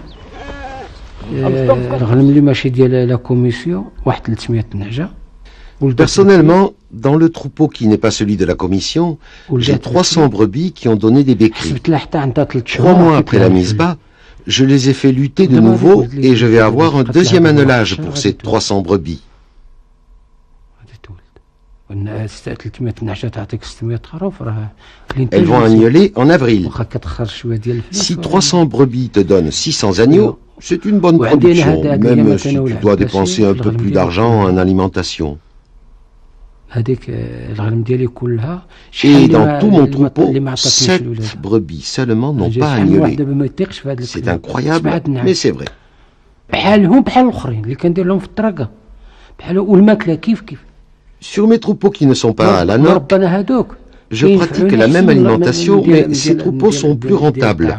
الغنم اللي ماشي ديال لا كوميسيون واحد 300 نعجة. Personnellement, dans le troupeau qui n'est pas celui de la commission, j'ai 300 brebis qui ont donné des béqueries. 3 mois après la mise bas, je les ai fait lutter de nouveau et je vais avoir un deuxième annelage pour ces 300 brebis. Elles vont agnoler en avril. Si 300 brebis te donnent 600 agneaux, c'est une bonne production, même si tu dois dépenser un peu plus d'argent en alimentation. Et dans tout mon troupeau, 7 brebis seulement n'ont pas agnolé. C'est incroyable, mais c'est vrai. Sur mes troupeaux qui ne sont pas à la NOC, je pratique la même alimentation, mais ces troupeaux sont plus rentables,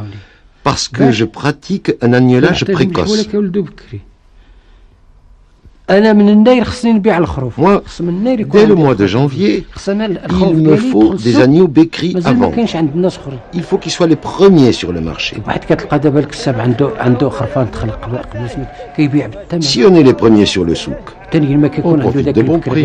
parce que je pratique un agnolage précoce. Moi, dès le mois de janvier, il me faut des agneaux béqueries avant. Il faut qu'ils soient les premiers sur le marché. Si on est les premiers sur le souk, on profite de bon prix.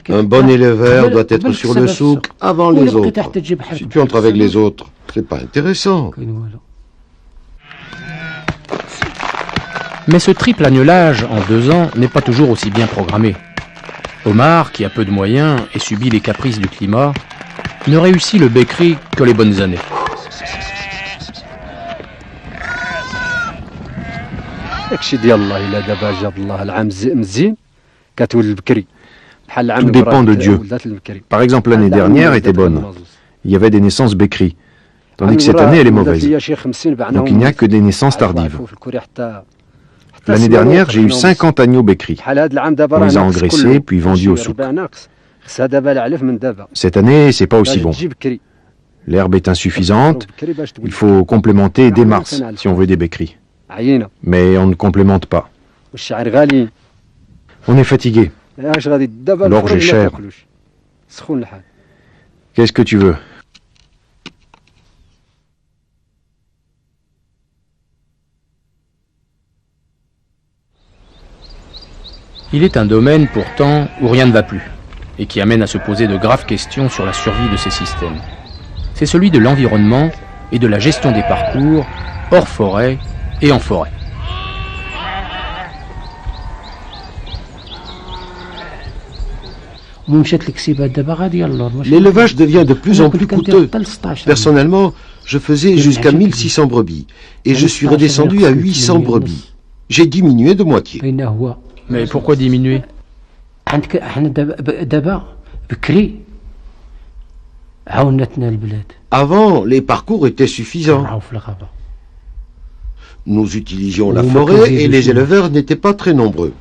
Un bon éleveur doit être sur le souk avant les autres. Si tu entres avec les autres, c'est pas intéressant. Mais ce triple agnolage en 2 ans n'est pas toujours aussi bien programmé. Omar, qui a peu de moyens et subit les caprices du climat, ne réussit le bécri que les bonnes années. Tout dépend de Dieu. Par exemple, l'année dernière était bonne. Il y avait des naissances bécries. Tandis que cette année, elle est mauvaise. Donc il n'y a que des naissances tardives. L'année dernière, j'ai eu 50 agneaux béqueries. On les a engraissés, puis vendus au souk. Cette année, c'est pas aussi bon. L'herbe est insuffisante. Il faut complémenter dès mars si on veut des béqueries. Mais on ne complémente pas. On est fatigué. L'orge est cher. Qu'est-ce que tu veux? Il est un domaine pourtant où rien ne va plus et qui amène à se poser de graves questions sur la survie de ces systèmes. C'est celui de l'environnement et de la gestion des parcours hors forêt et en forêt. L'élevage devient de plus en plus coûteux. Personnellement, je faisais jusqu'à 1600 brebis et je suis redescendu à 800 brebis. J'ai diminué de moitié. Mais pourquoi diminuer? Avant, les parcours étaient suffisants. Nous utilisions la forêt et les éleveurs n'étaient pas très nombreux.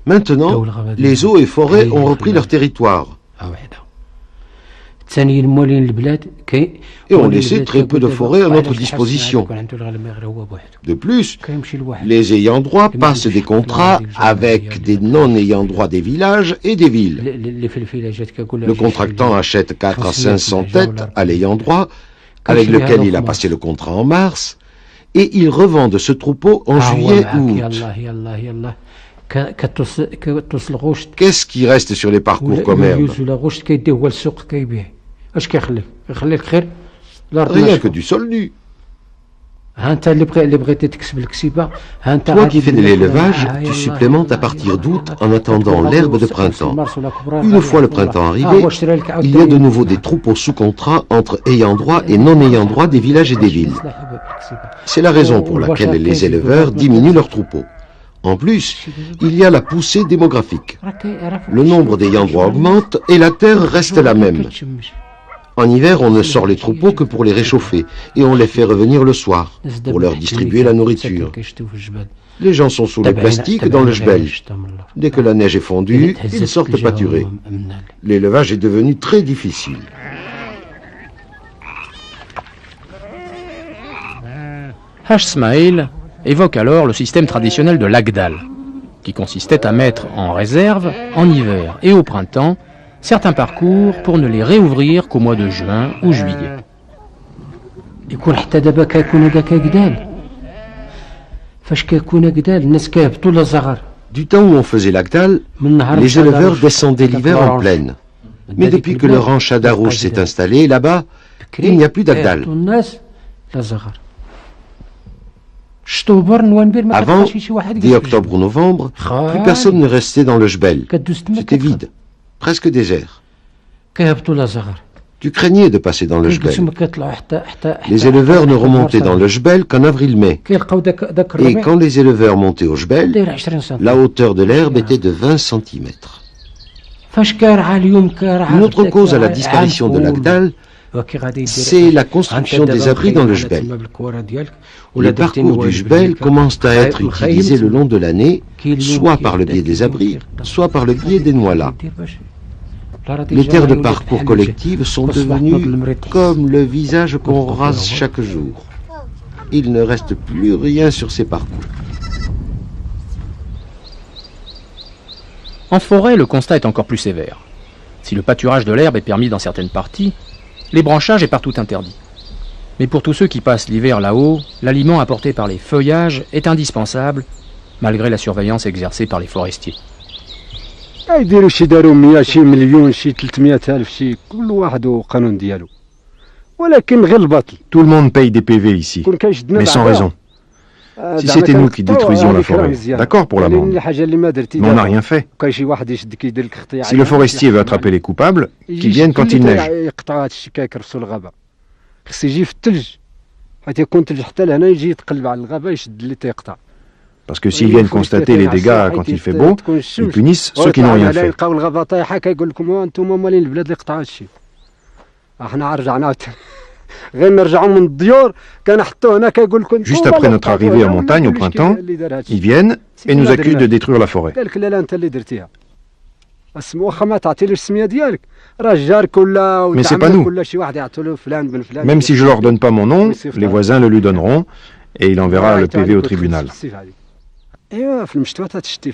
Maintenant, les eaux et forêts ont repris leur territoire. Et on laissait très peu de forêts à notre disposition. De plus, les ayants droit passent des contrats avec des non-ayants droit des villages et des villes. Le contractant achète 4 à 500 têtes à l'ayant droit, avec lequel il a passé le contrat en mars, et il revend de ce troupeau en juillet ou août. Qu'est-ce qui reste sur les parcours comme herbe? Rien que du sol nu. Toi qui fais de l'élevage, tu supplémentes à partir d'août en attendant l'herbe de printemps. Une fois le printemps arrivé, il y a de nouveau des troupeaux sous contrat entre ayants droit et non ayants droit des villages et des villes. C'est la raison pour laquelle les éleveurs diminuent leurs troupeaux. En plus, il y a la poussée démographique. Le nombre des Yandrois augmente et la terre reste la même. En hiver, on ne sort les troupeaux que pour les réchauffer et on les fait revenir le soir pour leur distribuer la nourriture. Les gens sont sous les plastiques dans le jbel. Dès que la neige est fondue, ils sortent pâturer. L'élevage est devenu très difficile. Haj Smaïl évoque alors le système traditionnel de l'Agdal, qui consistait à mettre en réserve, en hiver et au printemps, certains parcours pour ne les réouvrir qu'au mois de juin ou juillet. Du temps où on faisait l'Agdal, les éleveurs descendaient l'hiver en plaine. Mais depuis que le rang Chadarouche s'est installé là-bas, il n'y a plus d'Agdal. Avant, dès octobre ou novembre, plus personne ne restait dans le jbel. C'était vide, presque désert. Tu craignais de passer dans le jbel. Les éleveurs ne remontaient dans le jbel qu'en avril-mai. Et quand les éleveurs montaient au jbel, la hauteur de l'herbe était de 20 cm. Une autre cause à la disparition de l'Agdal, c'est la construction des abris dans le jbel. Les parcours du jbel commencent à être utilisés le long de l'année, soit par le biais des abris, soit par le biais des noilas. Les terres de parcours collectives sont devenues comme le visage qu'on rase chaque jour. Il ne reste plus rien sur ces parcours. En forêt, le constat est encore plus sévère. Si le pâturage de l'herbe est permis dans certaines parties, l'ébranchage est partout interdit. Mais pour tous ceux qui passent l'hiver là-haut, l'aliment apporté par les feuillages est indispensable, malgré la surveillance exercée par les forestiers. يديروا شي داروا 100 شي مليون شي 300 ألف شي كل واحد وقانون ديالو ولكن غير الباطل. Tout le monde paye des PV ici, mais sans raison. Si c'était nous qui détruisions la forêt, d'accord pour l'amende, mais on n'a rien fait. Si le forestier veut attraper les coupables, qu'ils viennent quand il neige. Parce que s'ils viennent constater les dégâts quand il fait beau, ils punissent ceux qui n'ont rien fait. Juste après notre arrivée en montagne au printemps, ils viennent et nous accusent de détruire la forêt. Mais c'est pas nous. Même si je leur donne pas mon nom, les voisins le lui donneront et il enverra le PV au tribunal.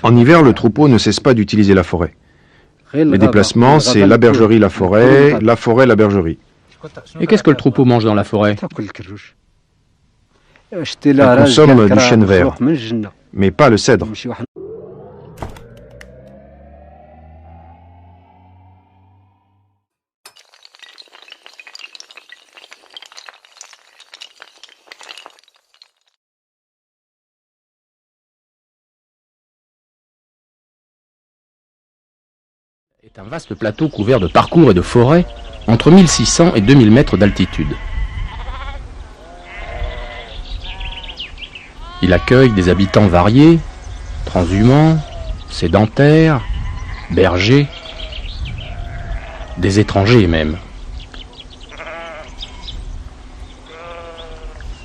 En hiver, le troupeau ne cesse pas d'utiliser la forêt. Les déplacements, c'est la bergerie, la forêt, la bergerie. Et qu'est-ce que le troupeau mange dans la forêt? Elle consomme du chêne vert, mais pas le cèdre. Est un vaste plateau couvert de parcours et de forêts entre 1600 et 2000 mètres d'altitude. Il accueille des habitants variés, transhumants, sédentaires, bergers, des étrangers même.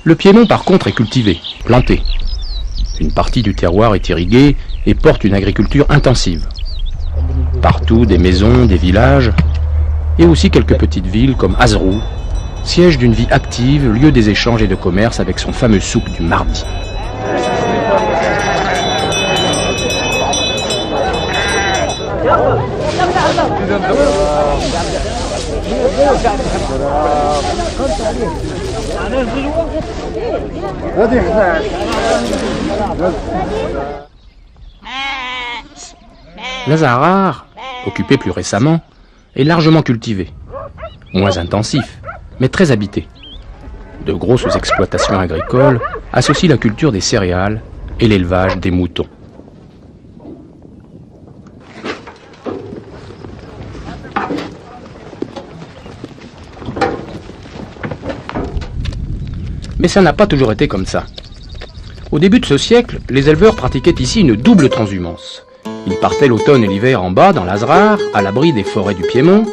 Le Piémont par contre est cultivé, planté. Une partie du terroir est irriguée et porte une agriculture intensive. Partout des maisons, des villages, et aussi quelques petites villes comme Azrou, siège d'une vie active, lieu des échanges et de commerce avec son fameux souk du mardi. L'Azarar, occupé plus récemment, est largement cultivé, moins intensif, mais très habité. De grosses exploitations agricoles associent la culture des céréales et l'élevage des moutons. Mais ça n'a pas toujours été comme ça. Au début de ce siècle, les éleveurs pratiquaient ici une double transhumance. Ils partaient l'automne et l'hiver en bas, dans l'Azrar, à l'abri des forêts du Piémont.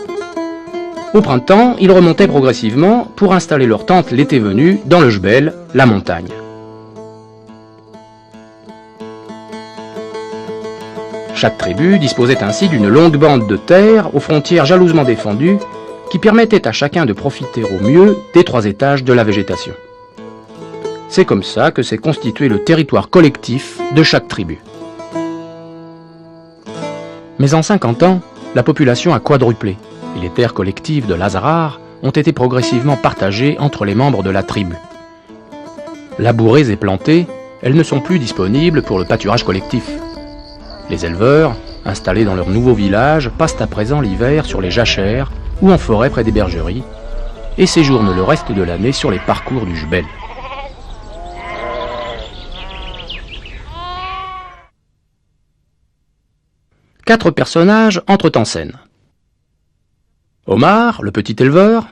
Au printemps, ils remontaient progressivement pour installer leurs tentes l'été venu dans le Jbel, la montagne. Chaque tribu disposait ainsi d'une longue bande de terre aux frontières jalousement défendues qui permettait à chacun de profiter au mieux des 3 étages de la végétation. C'est comme ça que s'est constitué le territoire collectif de chaque tribu. Mais en 50 ans, la population a quadruplé et les terres collectives de l'Azrar ont été progressivement partagées entre les membres de la tribu. Labourées et plantées, elles ne sont plus disponibles pour le pâturage collectif. Les éleveurs, installés dans leur nouveau village, passent à présent l'hiver sur les jachères ou en forêt près des bergeries et séjournent le reste de l'année sur les parcours du Jbel. Quatre personnages entrent en scène. Omar, le petit éleveur.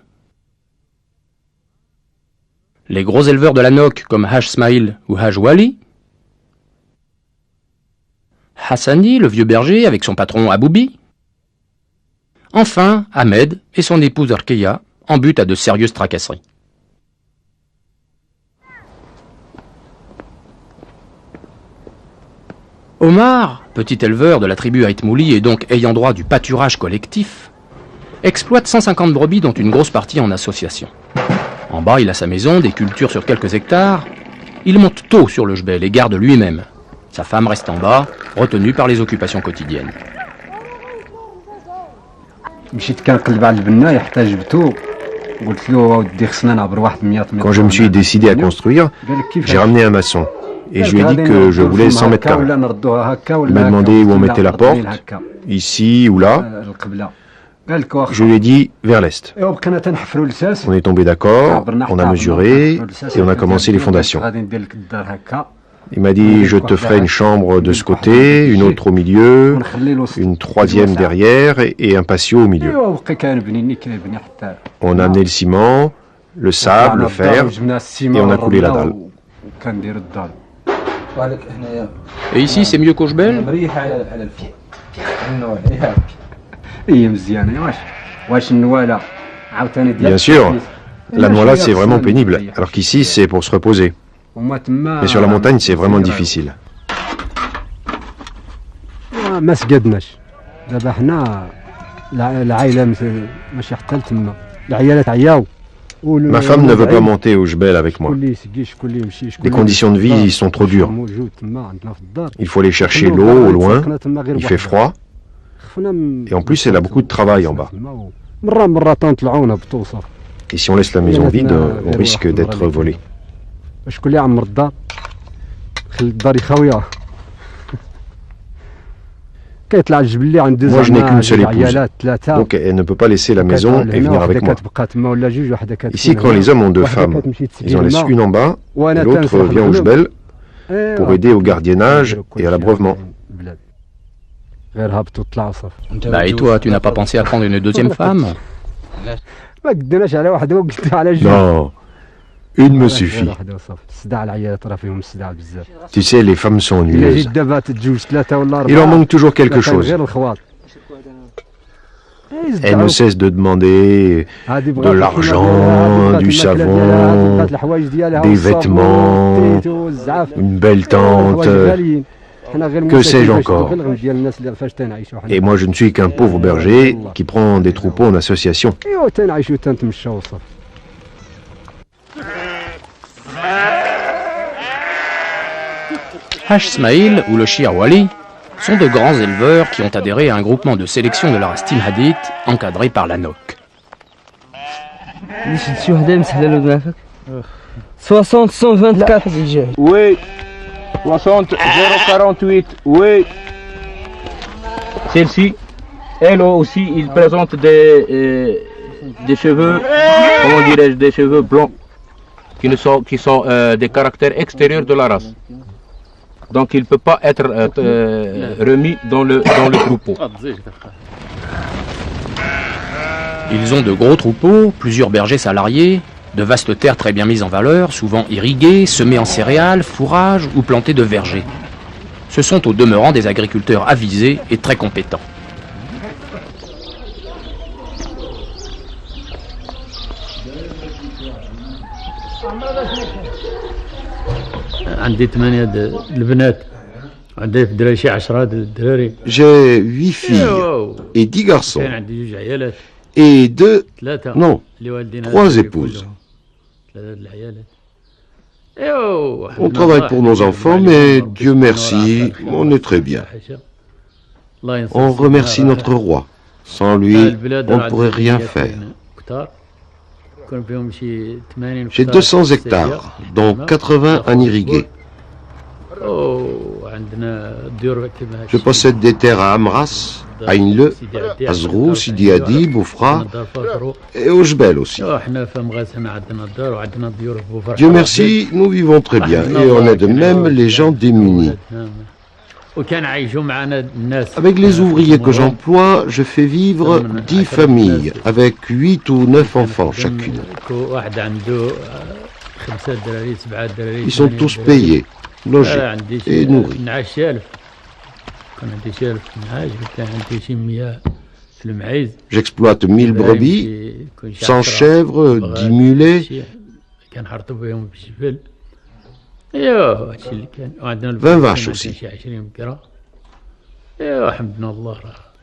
Les gros éleveurs de la Noc comme Haj Smaïl ou Haj Wali. Hassani, le vieux berger avec son patron Aboubi. Enfin, Ahmed et son épouse Arkeya, en but à de sérieuses tracasseries. Omar, petit éleveur de la tribu Aïtmouli et donc ayant droit du pâturage collectif, exploite 150 brebis dont une grosse partie en association. En bas, il a sa maison, des cultures sur quelques hectares. Il monte tôt sur le Jbel et garde lui-même. Sa femme reste en bas, retenue par les occupations quotidiennes. Quand je me suis décidé à construire, j'ai ramené un maçon et je lui ai dit que je voulais 100 mètres carrés. Il m'a demandé où on mettait la porte, ici ou là. Je lui ai dit vers l'est. On est tombé d'accord, on a mesuré et on a commencé les fondations. Il m'a dit, je te ferai une chambre de ce côté, une autre au milieu, une troisième derrière et un patio au milieu. On a amené le ciment, le sable, le fer et on a coulé la dalle. Et ici, c'est mieux qu'au Jbel ? Bien sûr, la Nouala c'est vraiment pénible, alors qu'ici c'est pour se reposer. Mais sur la montagne c'est vraiment difficile. ما سقدناش دابا حنا العائله ماشي حتى لتما العيالات عياو. Ma femme ne veut pas monter au Jbel avec moi. Les conditions de vie y sont trop dures. Il faut aller chercher l'eau au loin, il fait froid, et en plus elle a beaucoup de travail en bas. Et si on laisse la maison vide, on risque d'être volé. Moi je n'ai qu'une seule épouse, donc elle ne peut pas laisser la maison et venir avec moi. Ici quand les hommes ont 2 femmes, ils en laissent une en bas et l'autre vient au Jbel pour aider au gardiennage et à l'abreuvement. Bah et toi, tu n'as pas pensé à prendre une deuxième femme ? Non, une me suffit. Tu sais, les femmes sont ennuyeuses. Il leur manque toujours quelque chose. Elles ne cessent de demander de l'argent, du savon, des vêtements, une belle tente, que sais-je encore. Et moi je ne suis qu'un pauvre berger qui prend des troupeaux en association. Haj Smaïl ou le Shir Wali sont de grands éleveurs qui ont adhéré à un groupement de sélection de la race Timhadit encadré par la Noc. 60 124. Oui. 60 048. Oui. Celle-ci, elle aussi, il présente des cheveux, comment dirais-je, des cheveux blancs qui sont des caractères extérieurs de la race. Donc il ne peut pas être remis dans le troupeau. Ils ont de gros troupeaux, plusieurs bergers salariés, De vastes terres très bien mises en valeur, souvent irriguées, semées en céréales, fourrages ou plantées de vergers. Ce sont au demeurant des agriculteurs avisés et très compétents. J'ai 8 filles et 10 garçons. Et 3 épouses. On travaille pour nos enfants, mais Dieu merci, on est très bien. On remercie notre roi. Sans lui, on ne pourrait rien faire. J'ai 200 hectares, dont 80 en irrigué. Je possède des terres à Amras, à Inle, à Zrou, Sidi Adi, Boufra et au Jbel aussi. Dieu merci, nous vivons très bien et on aide même les gens démunis. Avec les ouvriers que j'emploie, je fais vivre 10 familles avec 8 ou 9 enfants chacune. Ils sont tous payés, logés et nourris. J'exploite 1000 brebis, 100 chèvres, 10 mulets, 20 vaches aussi.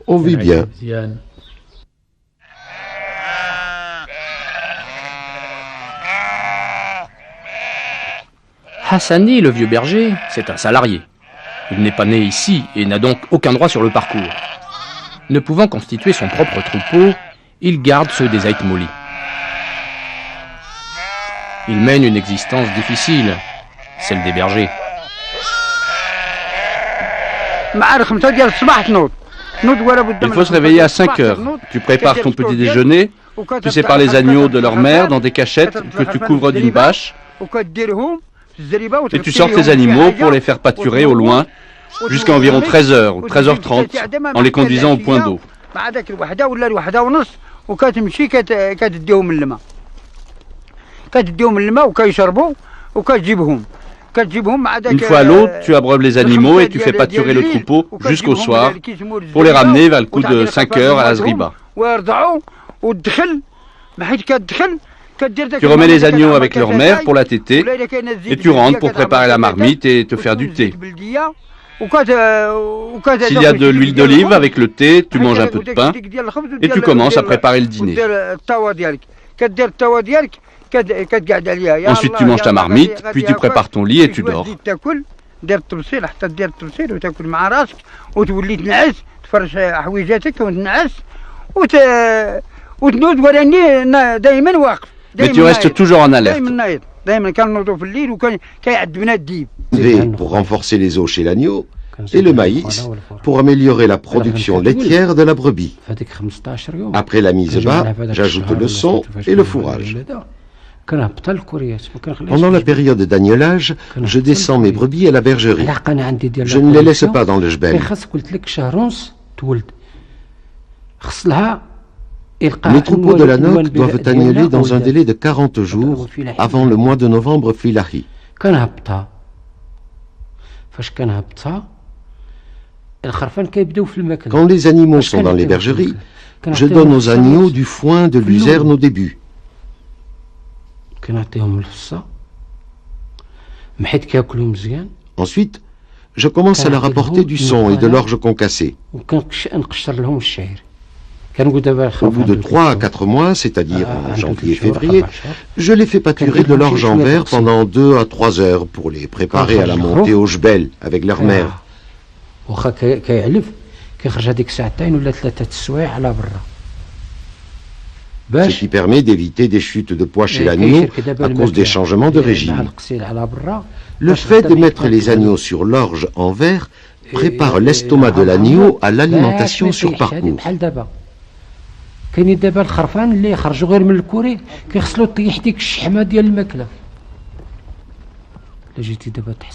On vit bien. Hassani, le vieux berger, c'est un salarié. Il n'est pas né ici et n'a donc aucun droit sur le parcours. Ne pouvant constituer son propre troupeau, il garde ceux des Aït-Mouli. Il mène une existence difficile, celle des bergers. Il faut se réveiller à 5 heures. Tu prépares ton petit déjeuner, tu sépares les agneaux de leur mère dans des cachettes que tu couvres d'une bâche, et tu sortes les animaux pour les faire pâturer au loin jusqu'à environ 13h ou 13h30 en les conduisant au point d'eau. Une fois à l'eau, tu abreuves les animaux et tu fais pâturer le troupeau jusqu'au soir pour les ramener vers le coup de 5 heures à Azriba. Tu remets les agneaux avec leur mère pour la téter et tu rentres pour préparer la marmite et te faire du thé. S'il y a de l'huile d'olive avec le thé, tu manges un peu de pain et tu commences à préparer le dîner. Ensuite tu manges ta marmite, puis tu prépares ton lit et tu dors. Mais tu restes toujours en alerte. Pour renforcer les os chez l'agneau et le maïs pour améliorer la production laitière de la brebis. Après la mise bas, j'ajoute le son et le fourrage. Pendant la période d'agnelage, je descends mes brebis à la bergerie. Je ne les laisse pas dans le jbel. Les troupeaux de la NOC doivent agneler dans un délai de 40 jours avant le mois de novembre filahi. Quand les animaux sont dans les bergeries, je donne aux agneaux du foin de luzerne au début. Ensuite, je commence à leur apporter du son et de l'orge concassée. Au bout de 3 à 4 mois, c'est-à-dire en janvier et février, je les fais pâturer de l'orge en verre pendant 2 à 3 heures pour les préparer à la montée au jbel avec leur mère. Ce qui permet d'éviter des chutes de poids chez l'agneau à cause des changements de régime. Le fait de mettre les agneaux sur l'orge en verre prépare l'estomac de l'agneau à l'alimentation sur parcours.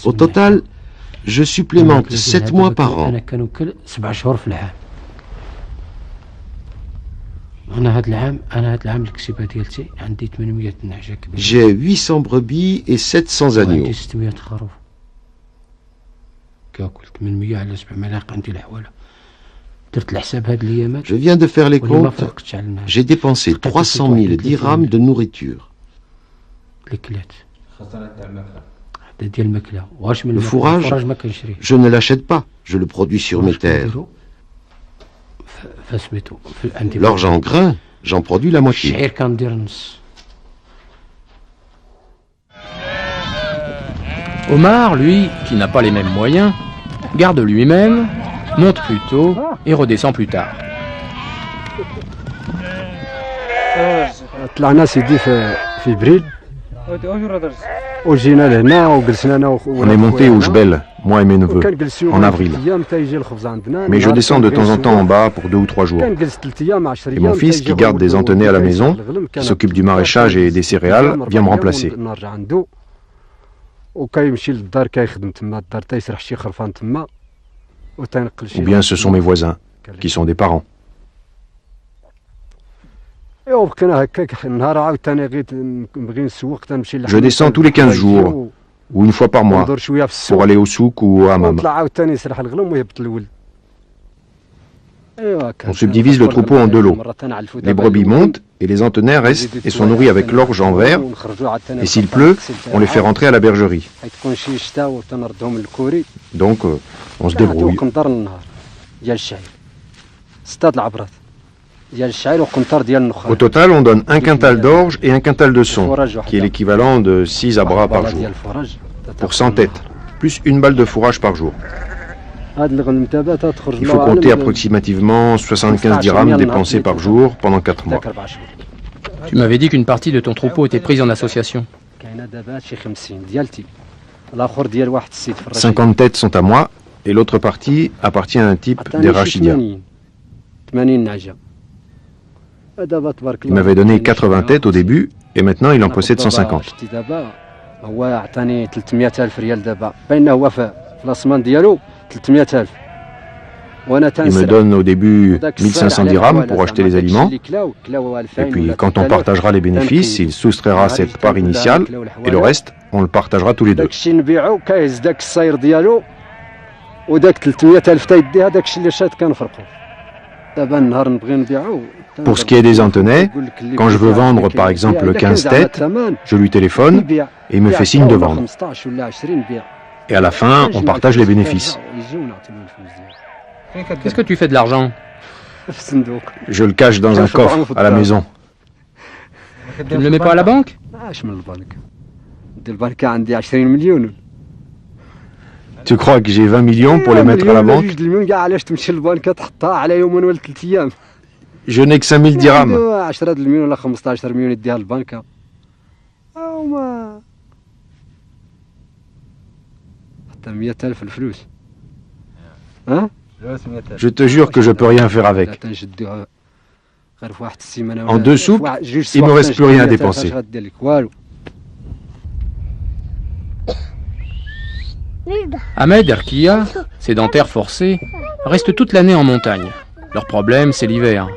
Au total, je supplémente 7 mois par an. J'ai 800 brebis et 700 agneaux. Je viens de faire les comptes. J'ai dépensé 300 000 dirhams de nourriture. Le fourrage, je ne l'achète pas. Je le produis sur mes terres. L'orge en grains, j'en produis la moitié. Omar, lui, qui n'a pas les mêmes moyens, garde lui-même, monte plus tôt et redescend plus tard. On est monté au Jbel, moi et mes neveux, en avril. Mais je descends de temps en temps en bas pour 2 ou 3 jours. Et mon fils, qui garde des antenais à la maison, qui s'occupe du maraîchage et des céréales, vient me remplacer. Ou bien ce sont mes voisins, qui sont des parents. Je descends tous les 15 jours, ou une fois par mois, pour aller au souk ou au hammam. On subdivise le troupeau en 2 lots. Les brebis montent et les antenais restent et sont nourris avec l'orge en verre. Et s'il pleut, on les fait rentrer à la bergerie. Donc, on se débrouille. Au total, on donne 1 quintal d'orge et 1 quintal de son, qui est l'équivalent de 6 abras par jour, pour 100 têtes, plus 1 balle de fourrage par jour. Il faut compter approximativement 75 dirhams dépensés par jour pendant 4 mois. Tu m'avais dit qu'une partie de ton troupeau était prise en association. 50 têtes sont à moi et l'autre partie appartient à un type des Rachidia. Il m'avait donné 80 têtes au début et maintenant il en possède 150. Il me donne au début 1500 dirhams pour acheter les aliments, et puis quand on partagera les bénéfices, il soustraira cette part initiale, et le reste, on le partagera tous les deux. Pour ce qui est des antenais, quand je veux vendre par exemple 15 têtes, je lui téléphone et il me fait signe de vendre. Et à la fin, on partage les bénéfices. Qu'est-ce que tu fais de l'argent? Je le cache dans un coffre à la maison. Tu ne le mets pas à la banque? Tu crois que j'ai 20 millions pour les mettre à la banque? Je n'ai que 5000 dirhams. Je te jure que je peux rien faire avec. En 2 soupes, il ne me reste plus rien à dépenser. Ahmed Erkia, sédentaires forcés, restent toute l'année en montagne. Leur problème, c'est l'hiver.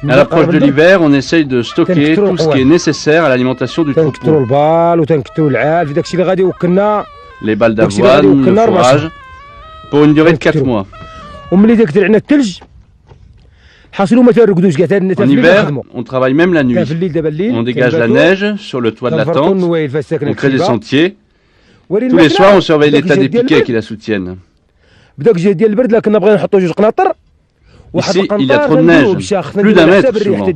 À l'approche de l'hiver, on essaye de stocker tout ce qui est nécessaire à l'alimentation du troupeau. Les balles d'avoine, le fourrage, pour une durée de 4 mois. En hiver, on travaille même la nuit. On dégage la neige sur le toit de la tente, on crée des sentiers. Tous les soirs, on surveille l'état des piquets qui la soutiennent. Ici, il y a trop de neige, plus d'1 mètre souvent.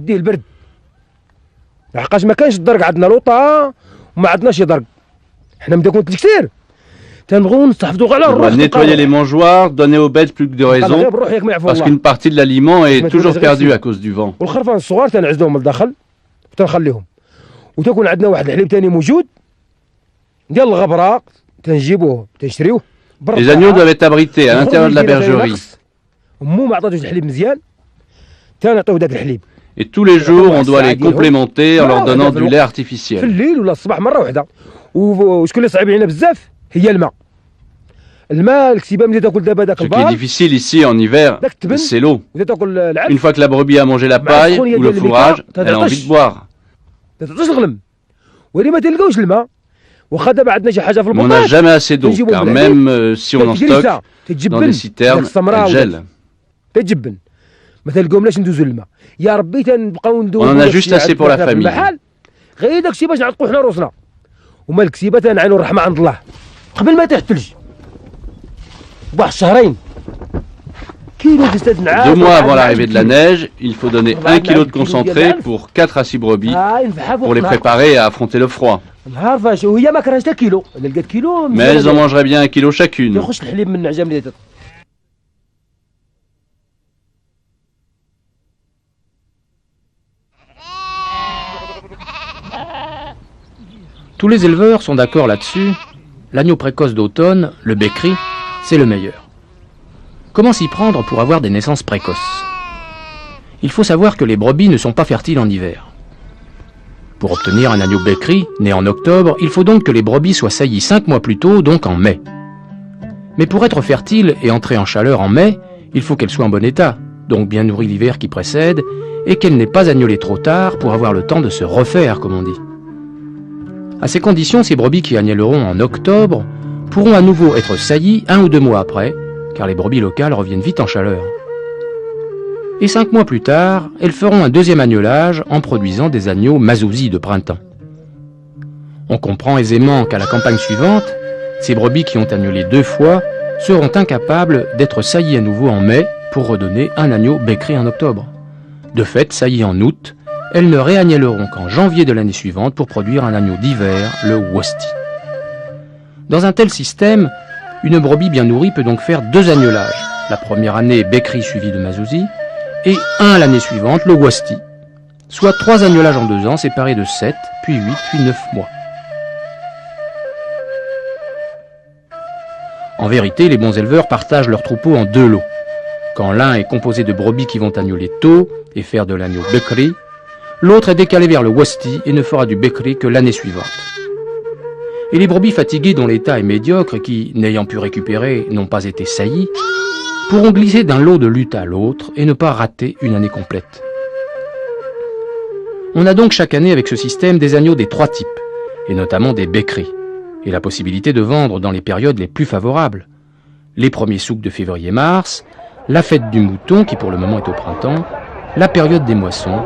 On doit nettoyer les mangeoires, donner aux bêtes plus que de raison, parce qu'une partie de l'aliment est toujours perdue à cause du vent. Les agneaux doivent être abrités à l'intérieur de la bergerie. Et tous les jours, on doit les complémenter en leur donnant du lait artificiel. Ce qui est difficile ici en hiver, c'est l'eau. Une fois que la brebis a mangé la paille ou le fourrage, elle a envie de boire. Mais on n'a jamais assez d'eau, car même si on en stocke dans des citernes, elle gèle. On en a juste assez pour la famille. Deux mois avant l'arrivée de la neige, il faut donner 1 kg de concentré pour 4 à 6 brebis pour les préparer à affronter le froid. Mais elles en mangeraient bien 1 kg chacune. Tous les éleveurs sont d'accord là-dessus. L'agneau précoce d'automne, le bécri, c'est le meilleur. Comment s'y prendre pour avoir des naissances précoces? Il faut savoir que les brebis ne sont pas fertiles en hiver. Pour obtenir un agneau bécri, né en octobre, il faut donc que les brebis soient saillies 5 mois plus tôt, donc en mai. Mais pour être fertile et entrer en chaleur en mai, il faut qu'elle soit en bon état, donc bien nourrie l'hiver qui précède, et qu'elle n'ait pas agnolé trop tard pour avoir le temps de se refaire, comme on dit. À ces conditions, ces brebis qui agneleront en octobre pourront à nouveau être saillies 1 ou 2 mois après, car les brebis locales reviennent vite en chaleur. Et 5 mois plus tard, elles feront un deuxième agnelage en produisant des agneaux mazouzi de printemps. On comprend aisément qu'à la campagne suivante, ces brebis qui ont agnelé 2 fois seront incapables d'être saillies à nouveau en mai pour redonner un agneau bécri en octobre. De fait, saillies en août, elles ne réagneleront qu'en janvier de l'année suivante pour produire un agneau d'hiver, le wasti. Dans un tel système, une brebis bien nourrie peut donc faire 2 agnelages, la première année bécri suivi de mazouzi, et 1 l'année suivante, le wasti, soit 3 agnelages en 2 ans séparés de 7, puis 8, puis 9 mois. En vérité, les bons éleveurs partagent leur troupeau en 2 lots. Quand l'un est composé de brebis qui vont agneler tôt et faire de l'agneau bécri, l'autre est décalé vers le wasti et ne fera du bécri que l'année suivante. Et les brebis fatiguées dont l'état est médiocre et qui, n'ayant pu récupérer, n'ont pas été saillies, pourront glisser d'un lot de lutte à l'autre et ne pas rater une année complète. On a donc chaque année avec ce système des agneaux des 3 types, et notamment des bécris, et la possibilité de vendre dans les périodes les plus favorables. Les premiers souks de février-mars, la fête du mouton qui pour le moment est au printemps, la période des moissons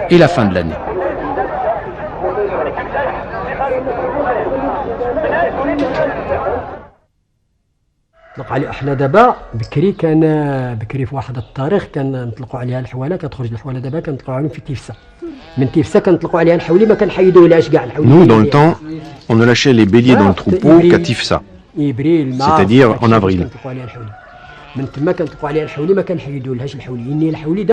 et la fin de l'année. احنا دابا بكري في واحد التاريخ كنطلقوا عليها الحواله، كتخرج الحواله دابا كنطلقوا عليهم في تيفسا. من تيفسا كنطلقوا عليها الحولي ما كنحيدوهاش كاع الحولي. Nous, dans le temps, on ne lâchait les béliers dans le troupeau qu'à Tifsa, c'est-à-dire en avril. من تما كنطلقوا عليها الحولي ما كنحيدوهاش الحولي، الحولي